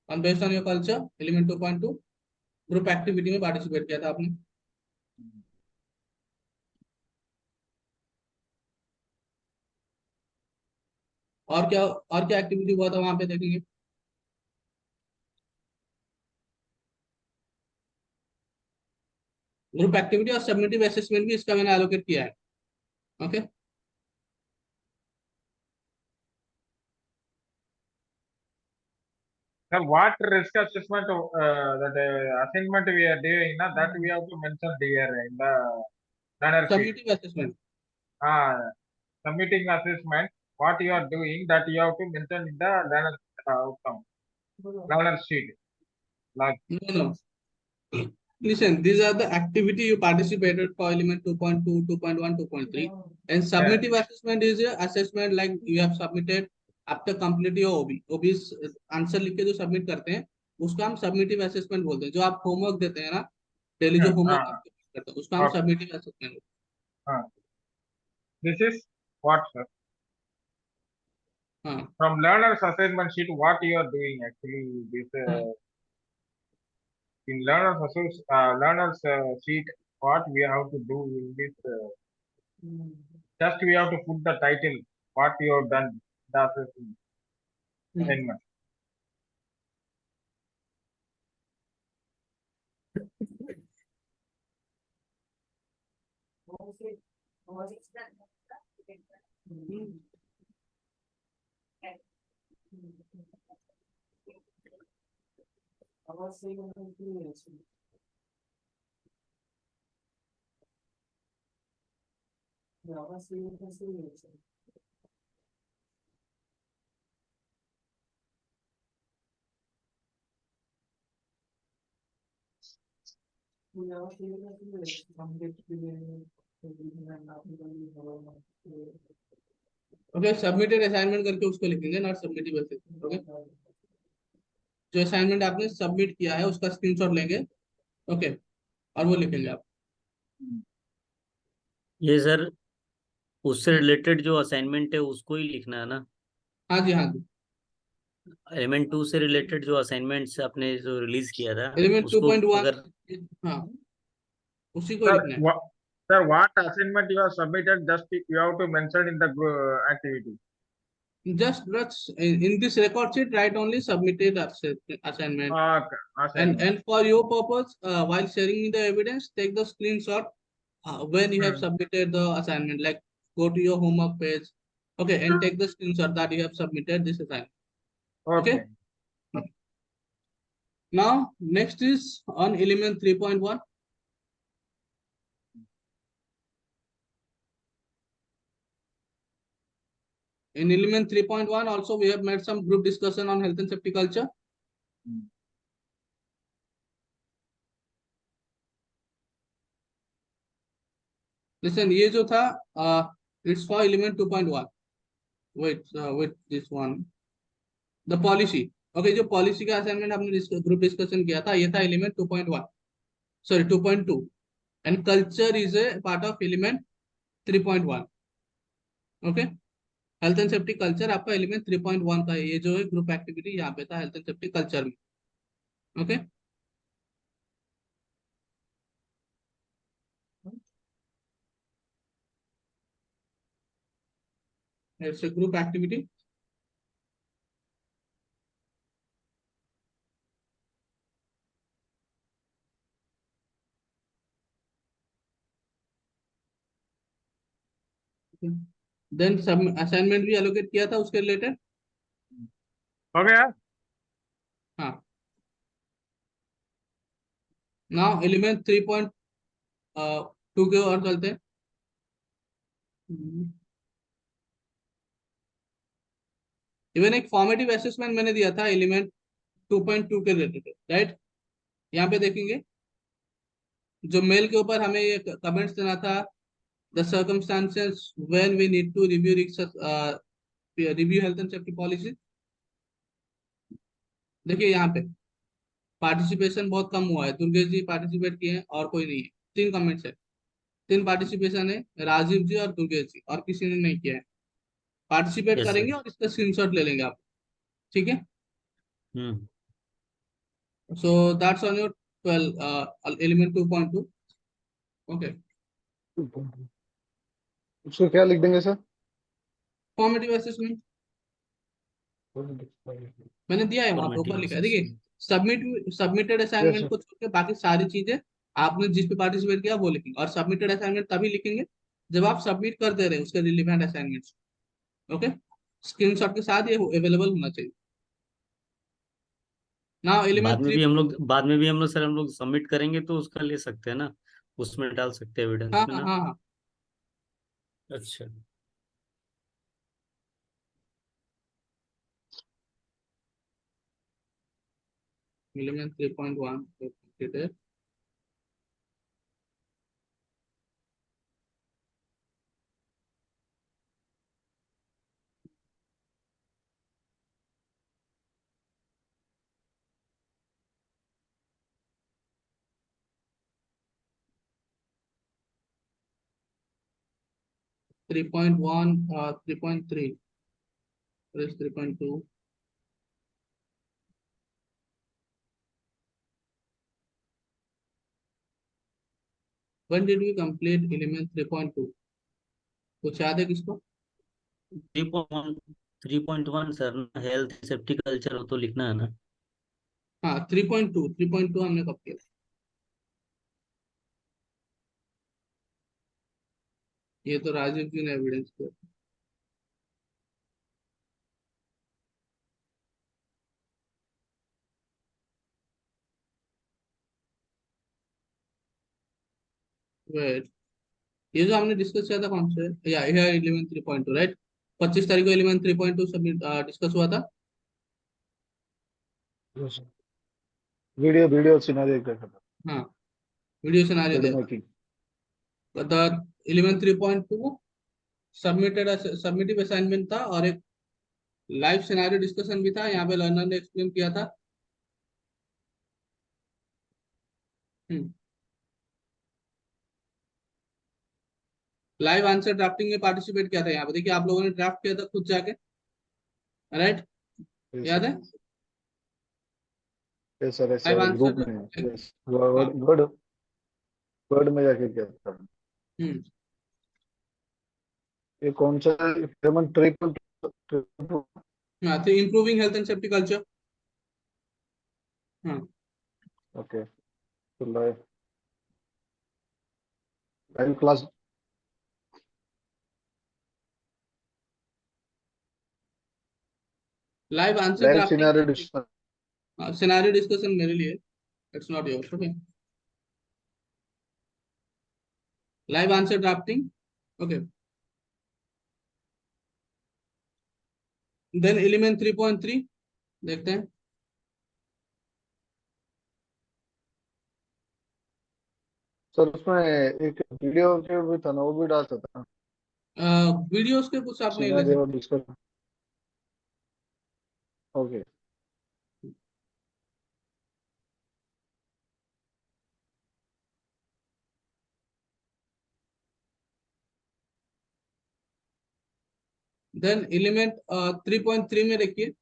Speaker 1: और based on your culture element 2.2 group activity में पार्टिसिपेट किया था आपने। और क्या एक्टिविटी हुआ था वहां पे देखेंगे। ग्रुप एक्टिविटी और सबमिटिव असेसमेंट भी इसका मैंने एलोकेट किया है। Okay,
Speaker 3: Sir, what risk assessment that assignment we are doing, na, that we have to mention there in the planner sheet.
Speaker 1: Submissive assessment.
Speaker 3: Uh, Submitting assessment, what you are doing, that you have to mention in the learner outcome, learner sheet. Like,
Speaker 1: no no, listen, these are the activity you participated for element 2.2, 2.1, 2.3, and submitive assessment is a assessment like you have submitted after complete your OB answer लिख के जो submit करते हैं, उसको हम submissive assessment बोलते हैं। जो आप होमवर्क देते हैं ना, डेली जो होमवर्क आप करते हैं, उसको हम
Speaker 3: okay.
Speaker 1: Submissive assessment.
Speaker 3: This is what, sir?
Speaker 1: हाँ
Speaker 3: From learner's assessment sheet, what you are doing actually, this in learners sheet, what we have to do in this, just we have to put the title, what you have done, the assignment.
Speaker 1: Okay, submitted assignment करके उसको लिखेंगे, not submitted basis. Okay, जो assignment आपने submit किया है उसका screenshot लेंगे, okay, और वो लिखेंगे आप।
Speaker 4: ये सर उससे रिलेटेड जो असाइनमेंट है उसको ही लिखना है ना?
Speaker 1: हाँ जी, हाँ जी।
Speaker 4: एलिमेंट 2 से रिलेटेड जो असाइनमेंट्स आपने जो रिलीज किया था
Speaker 1: एलिमेंट
Speaker 4: उसको
Speaker 1: 2.1,
Speaker 4: अगर
Speaker 1: हाँ, उसी को लिखना है।
Speaker 3: Sir, what assignment you have submitted, just you have to mention in the activity.
Speaker 1: Just in this record sheet, write only submitted assignment.
Speaker 3: Assignment.
Speaker 1: And for your purpose, while sharing the evidence, take the screenshot when you have submitted the assignment. Like go to your homework page, okay, and take the screenshot that you have submitted this assignment. Okay. Now next is on element 3.1. In element 3.1 also we have made some group discussion on health and safety culture. Listen, ये जो था it's for element 2.1. Wait, wait, this one. The policy. Okay, जो policy का assignment आपने group discussion किया था, ये था element 2.1. Sorry, 2.2. And culture is a part of element 3.1. Okay. Health and safety culture आपका एलिमेंट 3.1 का है। ये जो है ग्रुप एक्टिविटी यहाँ पे था हेल्थ एंड सेफ्टी कल्चर में। Okay, it's a group activity. Then सब असाइनमेंट भी एलोकेट किया था उसके रिलेटेड।
Speaker 3: हो गया?
Speaker 1: हाँ, नाउ एलिमेंट 3.2 के और चलते हैं। इवन एक फॉर्मेटिव असेसमेंट मैंने दिया था एलिमेंट 2.2 के रिलेटेड, राइट। यहाँ पे देखेंगे जो मेल के ऊपर हमें ये कमेंट्स देना था, the circumstances when we need to review health and safety policy. देखिए यहाँ पे पार्टिसिपेशन बहुत कम हुआ है, दुर्गेश जी पार्टिसिपेट किए हैं और कोई नहीं है। 3 कमेंट्स है, 3 पार्टिसिपेशन है, राजीव जी और दुर्गेश जी, और किसी ने नहीं किया है। पार्टिसिपेट
Speaker 4: यस
Speaker 1: करेंगे
Speaker 4: सर।
Speaker 1: और इसका स्क्रीनशॉट ले लेंगे आप, ठीक है। So that's on your 12 element 2.2। Okay,
Speaker 5: उसको क्या लिख देंगे सर?
Speaker 1: फॉर्मेटिव असेसमेंट मैंने दिया है, वहां पे ऊपर
Speaker 4: फॉर्मेटिव
Speaker 1: लिखा है, देखिए सबमिटेड
Speaker 5: यस
Speaker 1: असाइनमेंट को छोड़ के बाकी सारी चीजें आपने जिस पे पार्टिसिपेट किया वो लिखेंगे, और सबमिटेड असाइनमेंट तभी लिखेंगे जब आप सबमिट कर दे रहे हैं उसके रिलेवेंट असाइनमेंट्स। ओके, स्क्रीनशॉट के साथ ये अवेलेबल होना चाहिए। Now element 3।
Speaker 4: बाद में भी हम लोग सर हम लोग सबमिट करेंगे तो उसका ले सकते हैं ना, उसमें डाल सकते हैं एविडेंस
Speaker 1: हाँ
Speaker 4: में
Speaker 1: हाँ
Speaker 4: ना?
Speaker 1: हाँ हाँ,
Speaker 4: अच्छा।
Speaker 1: Element 3.1 completed। 3.1, 3.3, 3.2। When did we complete element 3.2? कुछ याद है किसको?
Speaker 4: 3.1 सर, हेल्थ सेफ्टी कल्चर हो तो लिखना है ना।
Speaker 1: हाँ 3.2 हमने कब किया? ये तो राजीव जी ने एविडेंस किया। Wait, ये जो हमने डिस्कस किया था कौन से, या एलिमेंट 3.2 राइट? 25 तारीख को एलिमेंट 3.2 सबमिट डिस्कस हुआ था।
Speaker 5: वीडियो वीडियो सिनेरियो देखा था,
Speaker 1: हाँ वीडियो सिनेरियो
Speaker 5: फिल्म
Speaker 1: दिया
Speaker 5: मेकिंग।
Speaker 1: था। द एलिमेंट 3.2 सबमिटिव असाइनमेंट था, और एक लाइव सिनेरियो डिस्कशन भी था, यहाँ पे लर्नर ने एक्सप्लेन किया था। लाइव आंसर ड्राफ्टिंग में पार्टिसिपेट किया था, यहाँ पे देखिए आप लोगों ने ड्राफ्ट किया था खुद जाके, राइट? याद है?
Speaker 5: यस सर, ऐसा
Speaker 1: लाइव
Speaker 5: ग्रुप
Speaker 1: आंसर।
Speaker 5: में, यस वर्ड वर्ड वर्ड में जाके किया था।
Speaker 1: हम्म
Speaker 5: ये कौन सा एलिमेंट ट्रिपल?
Speaker 1: हाँ तो improving health and safety culture. हाँ
Speaker 5: ओके, तो live class,
Speaker 1: live answer
Speaker 5: live scenario
Speaker 1: drafting,
Speaker 5: discussion.
Speaker 1: Scenario discussion मेरे लिए, it's not yours, okay? Live answer drafting, okay. Then element 3.3 देखते हैं।
Speaker 5: सर उसमें एक वीडियो के भी था ना, वो भी डालता था
Speaker 1: वीडियोस के कुछ आप नहीं ले
Speaker 5: सिनेरियो
Speaker 1: सकते।
Speaker 5: डिस्कशन। ओके,
Speaker 1: देन एलिमेंट 3.3 में देखिए,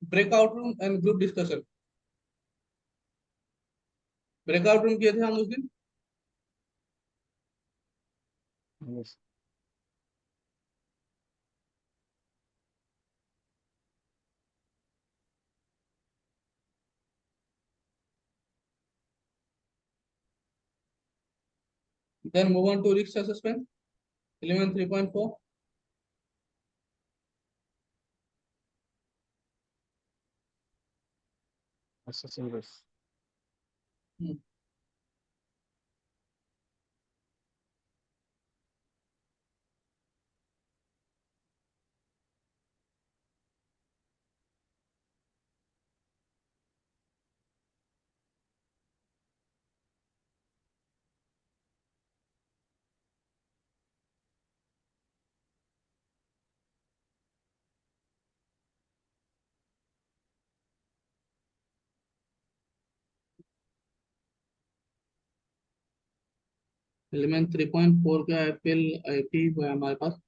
Speaker 1: breakout room and group discussion. Breakout room किए थे हम उस दिन।
Speaker 5: Yes
Speaker 1: then move on to risk assessment, element 3.4।
Speaker 5: assessing risk।
Speaker 1: Element 3.4 का एपीएल आईपी है हमारे पास।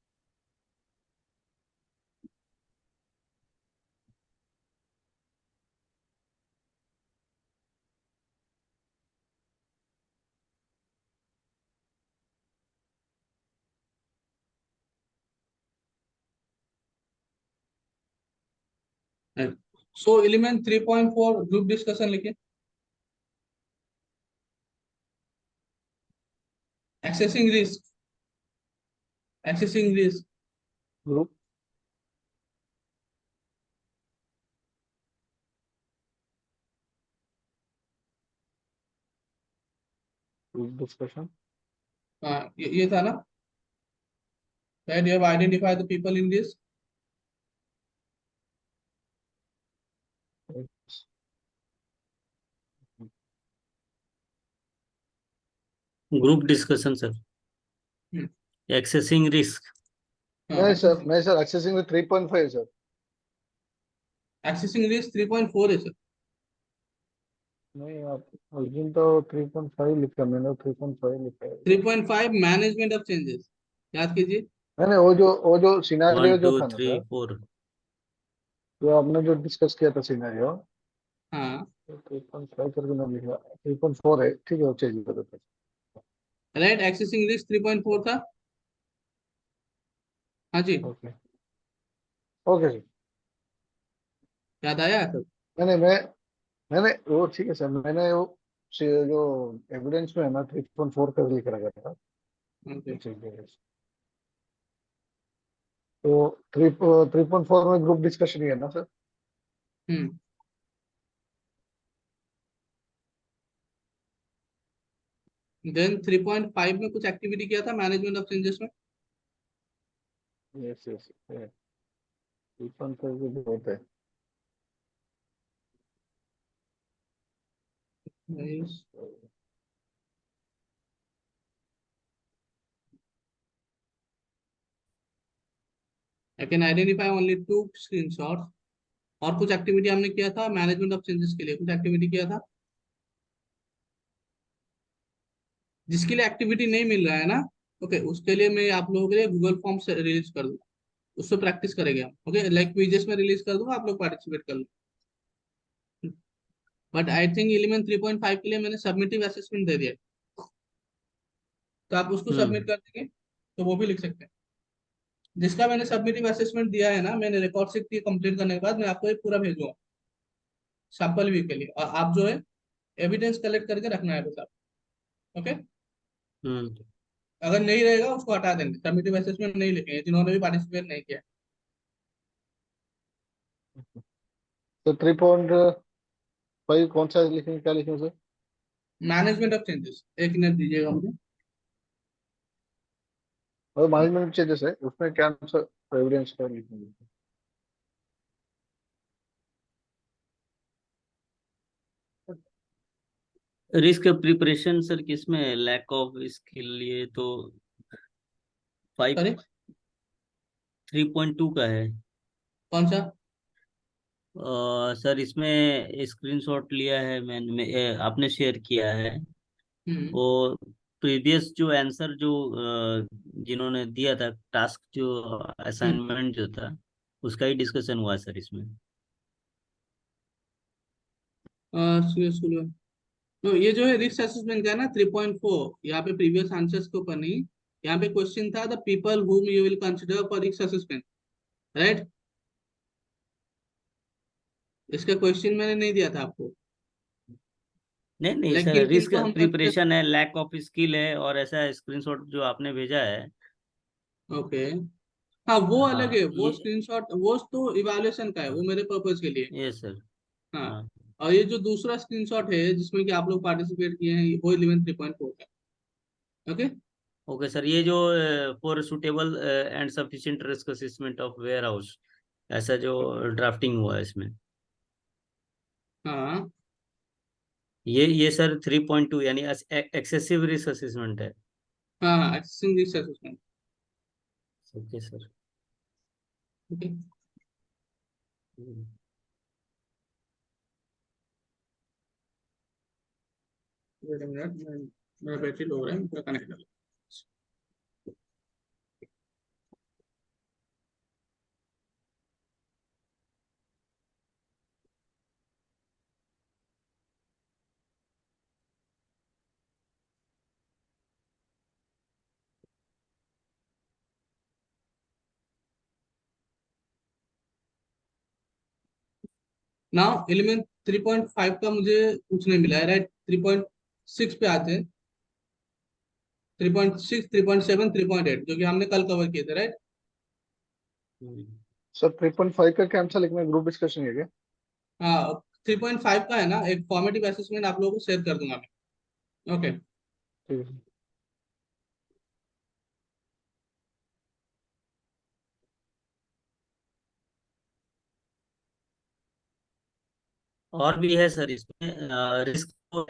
Speaker 1: सो एलिमेंट 3.4 ग्रुप डिस्कशन लिखिए। Assessing risk, assessing risk.
Speaker 5: Group group discussion.
Speaker 1: हाँ ये था ना, right? You have identify the people in this.
Speaker 4: Group discussion sir, assessing risk.
Speaker 5: नहीं सर, नहीं सर, एक्सेसिंग में 3.5 सर।
Speaker 1: एक्सेसिंग रिस्क 3.4 है सर।
Speaker 5: नहीं आप अर्जुन तो 3.5 लिखा, मैंने 3.5 लिखा है।
Speaker 1: 3.5 मैनेजमेंट ऑफ चेंजेस, याद कीजिए।
Speaker 5: नहीं नहीं, वो जो सिनेरियो
Speaker 4: वन
Speaker 5: जो
Speaker 4: टू
Speaker 5: था ना
Speaker 4: थ्री
Speaker 5: सर,
Speaker 4: फोर
Speaker 5: जो आपने जो डिस्कस किया था सिनेरियो,
Speaker 1: हाँ
Speaker 5: 3.5 करके ना लिखा, 3.4 है, ठीक है, वो चेंज कर देते हैं।
Speaker 1: राइट। एक्सेसिंग रिस्क 3.4 था। हाँ जी,
Speaker 5: ओके ओके सर।
Speaker 1: याद आया सब?
Speaker 5: मैंने मैंने वो ठीक है सर, मैंने वो जो एविडेंस में है ना 3.4 का लिख रखा था।
Speaker 1: ओके।
Speaker 5: ठीक है। तो 3.4 में ग्रुप डिस्कशन ही है ना सर?
Speaker 1: हम्म। देन 3.5 में कुछ एक्टिविटी किया था मैनेजमेंट ऑफ चेंजेस में।
Speaker 5: Yes yes. 3.5 भी बहुत है।
Speaker 1: Nice. I can identify only 2 screenshots. और कुछ एक्टिविटी हमने किया था मैनेजमेंट ऑफ चेंजेस के लिए, कुछ एक्टिविटी किया था जिसके लिए एक्टिविटी नहीं मिल रहा है ना। ओके, उसके लिए मैं आप लोगों के लिए गूगल फॉर्म से रिलीज कर दूंगा, उससे प्रैक्टिस करेंगे हम। ओके, लाइक क्विजेस में रिलीज कर दूंगा, आप लोग पार्टिसिपेट कर लो। बट आई थिंक एलिमेंट 3.5 के लिए मैंने सबमिटिव असेसमेंट दे दिया, तो आप उसको सबमिट कर देंगे तो वो भी लिख सकते हैं। जिसका मैंने सबमिटिव असेसमेंट दिया है ना, मैंने रिकॉर्ड से कंप्लीट करने के बाद मैं आपको ये पूरा भेजूंगा सैंपल व्यू के लिए, और आप जो है एविडेंस कलेक्ट करके रखना है बस आप। ओके,
Speaker 4: हम्म।
Speaker 1: अगर नहीं रहेगा उसको हटा देंगे, सबमिटिव असेसमेंट नहीं लिखेंगे जिन्होंने भी पार्टिसिपेट नहीं किया।
Speaker 5: तो 3.5 कौन सा लिखेंगे, क्या लिखेंगे सर?
Speaker 1: मैनेजमेंट ऑफ चेंजेस, एक मिनट दीजिएगा मुझे।
Speaker 5: और मैनेजमेंट चेंजेस है उसमें क्या सर, एविडेंस का लिखेंगे?
Speaker 4: रिस्क प्रिपरेशन सर किसमें लैक ऑफ स्किल, ये तो फाइव
Speaker 1: सॉरी,
Speaker 4: 3.2 का है।
Speaker 1: कौन सा?
Speaker 4: सर इसमें स्क्रीनशॉट लिया है आपने शेयर किया है
Speaker 1: हम्म।
Speaker 4: वो प्रीवियस जो आंसर जो जिन्होंने दिया था टास्क जो
Speaker 1: हम्म।
Speaker 4: असाइनमेंट जो था उसका ही डिस्कशन हुआ है सर इसमें।
Speaker 1: तो ये जो है रिस्क असेसमेंट का है ना 3.4, यहाँ पे प्रीवियस आंसर्स के ऊपर नहीं, यहाँ पे क्वेश्चन था the people whom you will consider for risk assessment, right. इसका क्वेश्चन मैंने नहीं दिया था आपको,
Speaker 4: नहीं नहीं
Speaker 1: लाइक
Speaker 4: सर,
Speaker 1: किन किन
Speaker 4: रिस्क
Speaker 1: को हम कंसिडर।
Speaker 4: प्रिपरेशन है, लैक ऑफ स्किल है, और ऐसा स्क्रीनशॉट जो आपने भेजा है।
Speaker 1: ओके, हाँ वो अलग
Speaker 4: हाँ
Speaker 1: है, वो
Speaker 4: ये,
Speaker 1: स्क्रीनशॉट वो तो इवैल्यूएशन का है, वो मेरे पर्पज के लिए।
Speaker 4: ये सर।
Speaker 1: हाँ,
Speaker 4: हाँ
Speaker 1: और ये जो दूसरा स्क्रीनशॉट है जिसमें कि आप लोग पार्टिसिपेट किए हैं वो 11 3.4 का। ओके।
Speaker 4: ओके सर, ये जो for suitable and sufficient risk assessment of warehouse, ऐसा जो ड्राफ्टिंग हुआ है इसमें,
Speaker 1: हाँ
Speaker 4: ये सर 3.2 यानी एक्सेसिव रिस्क असेसमेंट है।
Speaker 1: हाँ हाँ, assessing risk assessment.
Speaker 4: Okay sir.
Speaker 1: Okay,
Speaker 4: hmm.
Speaker 1: Wait a minute, मेरा बैटरी लो हो रहा है, मैं कनेक्ट कर। नाउ एलिमेंट 3.5 का मुझे कुछ नहीं मिला है, राइट। 3.6 पे आते हैं, 3.6, 3.7, 3.8 जो कि हमने कल कवर किए थे, राइट।
Speaker 5: सर 3.5 का क्या आंसर लिखना है, ग्रुप डिस्कशन है क्या?
Speaker 1: हाँ, 3.5 का है ना, एक फॉर्मेटिव असेसमेंट आप लोगों को शेयर कर दूंगा मैं। ओके।
Speaker 5: ठीक है।
Speaker 4: और भी है सर इसमें, रिस्क को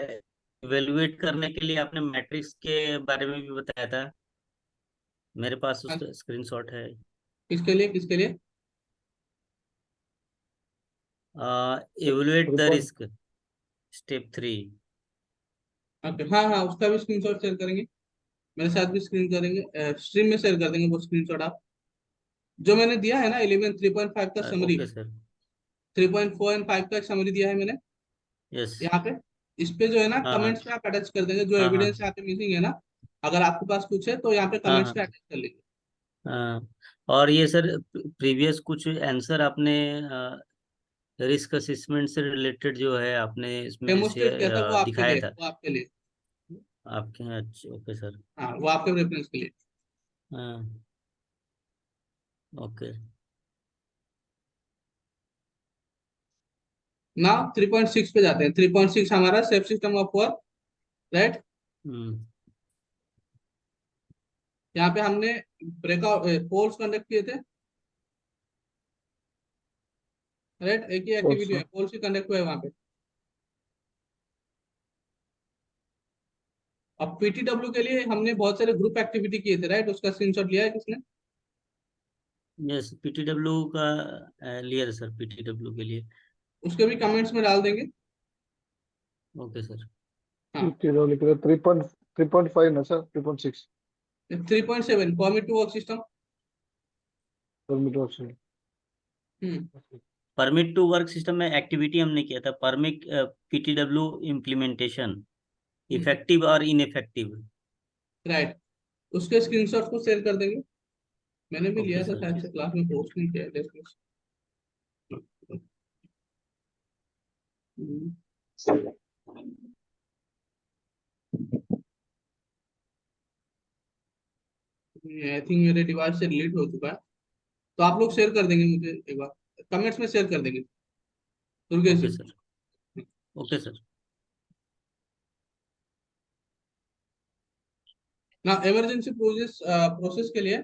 Speaker 4: इवेलुएट करने के लिए आपने मैट्रिक्स के बारे में भी बताया था, मेरे पास
Speaker 1: हाँ,
Speaker 4: उसका स्क्रीनशॉट है।
Speaker 1: किसके लिए, किसके लिए?
Speaker 4: Evaluate the
Speaker 5: 3.
Speaker 4: Risk step 3।
Speaker 1: Okay, हाँ हाँ, उसका भी स्क्रीनशॉट शेयर करेंगे, मेरे साथ भी स्क्रीन करेंगे, स्ट्रीम में शेयर कर देंगे वो स्क्रीनशॉट आप। जो मैंने दिया है ना 11 3.5 का समरी,
Speaker 4: ओके सर।
Speaker 1: 3.4 एंड 5 का समरी दिया है मैंने
Speaker 4: यस।
Speaker 1: यहाँ पे। इस पे जो है ना
Speaker 4: हाँ हाँ
Speaker 1: कमेंट्स में आप अटैच कर देंगे जो
Speaker 4: हाँ हाँ।
Speaker 1: एविडेंस यहाँ पे मिसिंग है ना, अगर आपके पास कुछ है तो यहाँ पे
Speaker 4: हाँ
Speaker 1: कमेंट्स
Speaker 4: हाँ
Speaker 1: में अटैच कर लीजिए।
Speaker 4: हाँ। और ये सर प्रीवियस कुछ आंसर आपने रिस्क असेसमेंट से रिलेटेड जो है आपने इसमें
Speaker 1: डेमोस्ट्रेट किया था, वो आपके
Speaker 4: दिखाया
Speaker 1: लिए,
Speaker 4: था
Speaker 1: वो आपके लिए।
Speaker 4: आपके। अच्छा ओके सर।
Speaker 1: हाँ, वो आपके रेफरेंस के लिए।
Speaker 4: हाँ ओके।
Speaker 1: ना 3.6 पे जाते हैं। 3.6 हमारा safe system of work, right.
Speaker 4: Hmm.
Speaker 1: यहाँ पे हमने ब्रेकआउट पोल्स कंडक्ट किए थे, राइट। एक ही एक्टिविटी है, पोल्स ही कंडक्ट हुआ है वहां पे। अब पीटीडब्ल्यू के लिए हमने बहुत सारे ग्रुप एक्टिविटी किए थे, राइट। उसका स्क्रीनशॉट लिया है किसने?
Speaker 4: यस पीटीडब्ल्यू का लिया था सर, पीटीडब्ल्यू के लिए।
Speaker 1: उसके भी कमेंट्स में डाल देंगे।
Speaker 4: Okay sir.
Speaker 1: हाँ,
Speaker 5: 3.5 ना sir, 3.6
Speaker 1: 3.7 permit to work system.
Speaker 5: Permit option.
Speaker 4: Permit to work system में एक्टिविटी हमने किया था, परमिट पीटीडब्ल्यू इम्प्लीमेंटेशन इफेक्टिव और इनइफेक्टिव।
Speaker 1: राइट, उसके स्क्रीनशॉट को शेयर कर देंगे। मैंने भी
Speaker 4: ओके
Speaker 1: लिया था
Speaker 4: सर।
Speaker 1: शायद से, क्लास में पोस्ट नहीं किया है, देखो। आई थिंक मेरे डिवाइस से डिलीट हो चुका है, तो आप लोग शेयर कर देंगे मुझे एक बार, कमेंट्स में शेयर कर देंगे, दुर्गेश
Speaker 4: ओके
Speaker 1: जी।
Speaker 4: सर। Okay sir.
Speaker 1: ना इमरजेंसी प्रोसेस प्रोसेस के लिए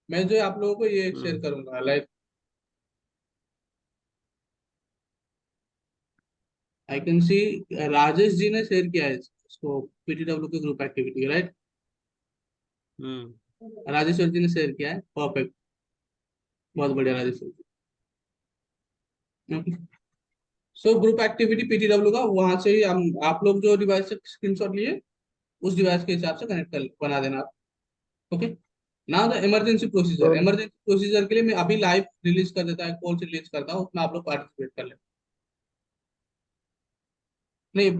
Speaker 1: मैं जो आप लोगों को ये शेयर
Speaker 4: हम्म
Speaker 1: करूंगा, like I can see Rajesh ji ने शेयर किया है इसको, पीटीडब्ल्यू के group activity, right.
Speaker 4: Hmm.
Speaker 1: Rajeshwar ji ने शेयर किया है, परफेक्ट, बहुत बढ़िया Rajeshwar ji. So group activity PTW का, वहां से ही हम आप लोग जो डिवाइस से स्क्रीनशॉट लिए उस डिवाइस के हिसाब से कनेक्ट कर बना देना आप। Okay. Now the emergency procedure.
Speaker 5: Sir
Speaker 1: emergency procedure के लिए मैं अभी लाइव रिलीज कर देता है, कॉल से रिलीज करता हूँ, उसमें आप लोग पार्टिसिपेट कर लें। नहीं,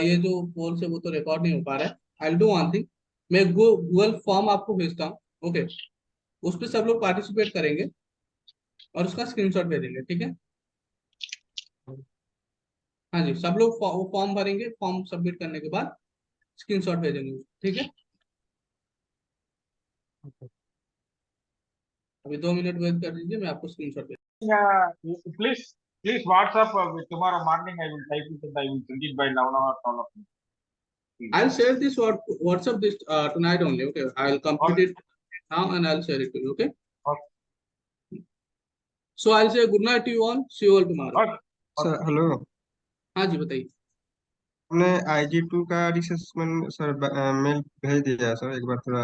Speaker 1: ये जो पोल से वो तो रिकॉर्ड नहीं हो पा रहा है। आई डू वन थिंग, मैं गूगल फॉर्म आपको भेजता हूँ, ओके। उस पर सब लोग पार्टिसिपेट करेंगे और उसका स्क्रीनशॉट भेजेंगे, ठीक है। हाँ जी, सब लोग वो फॉर्म भरेंगे, फॉर्म सबमिट करने के बाद स्क्रीनशॉट भेजेंगे, ठीक है। अभी 2 मिनट वेट कर दीजिए, मैं आपको स्क्रीनशॉट भेज।
Speaker 3: Please, please WhatsApp with tomorrow morning. I will type it and I will send it by 11 or 12 o'clock.
Speaker 1: I'll share this WhatsApp this tonight only, okay. I'll complete
Speaker 3: Okay.
Speaker 1: it now and I'll share it to you, okay.
Speaker 3: Okay.
Speaker 1: So I'll say good night to you all, see you all tomorrow.
Speaker 3: Okay.
Speaker 6: Sir hello,
Speaker 1: हाँ जी, बताइए।
Speaker 6: हमने IG2 का रिसेसमेंट sir mail भेज दिया है sir, एक बार थोड़ा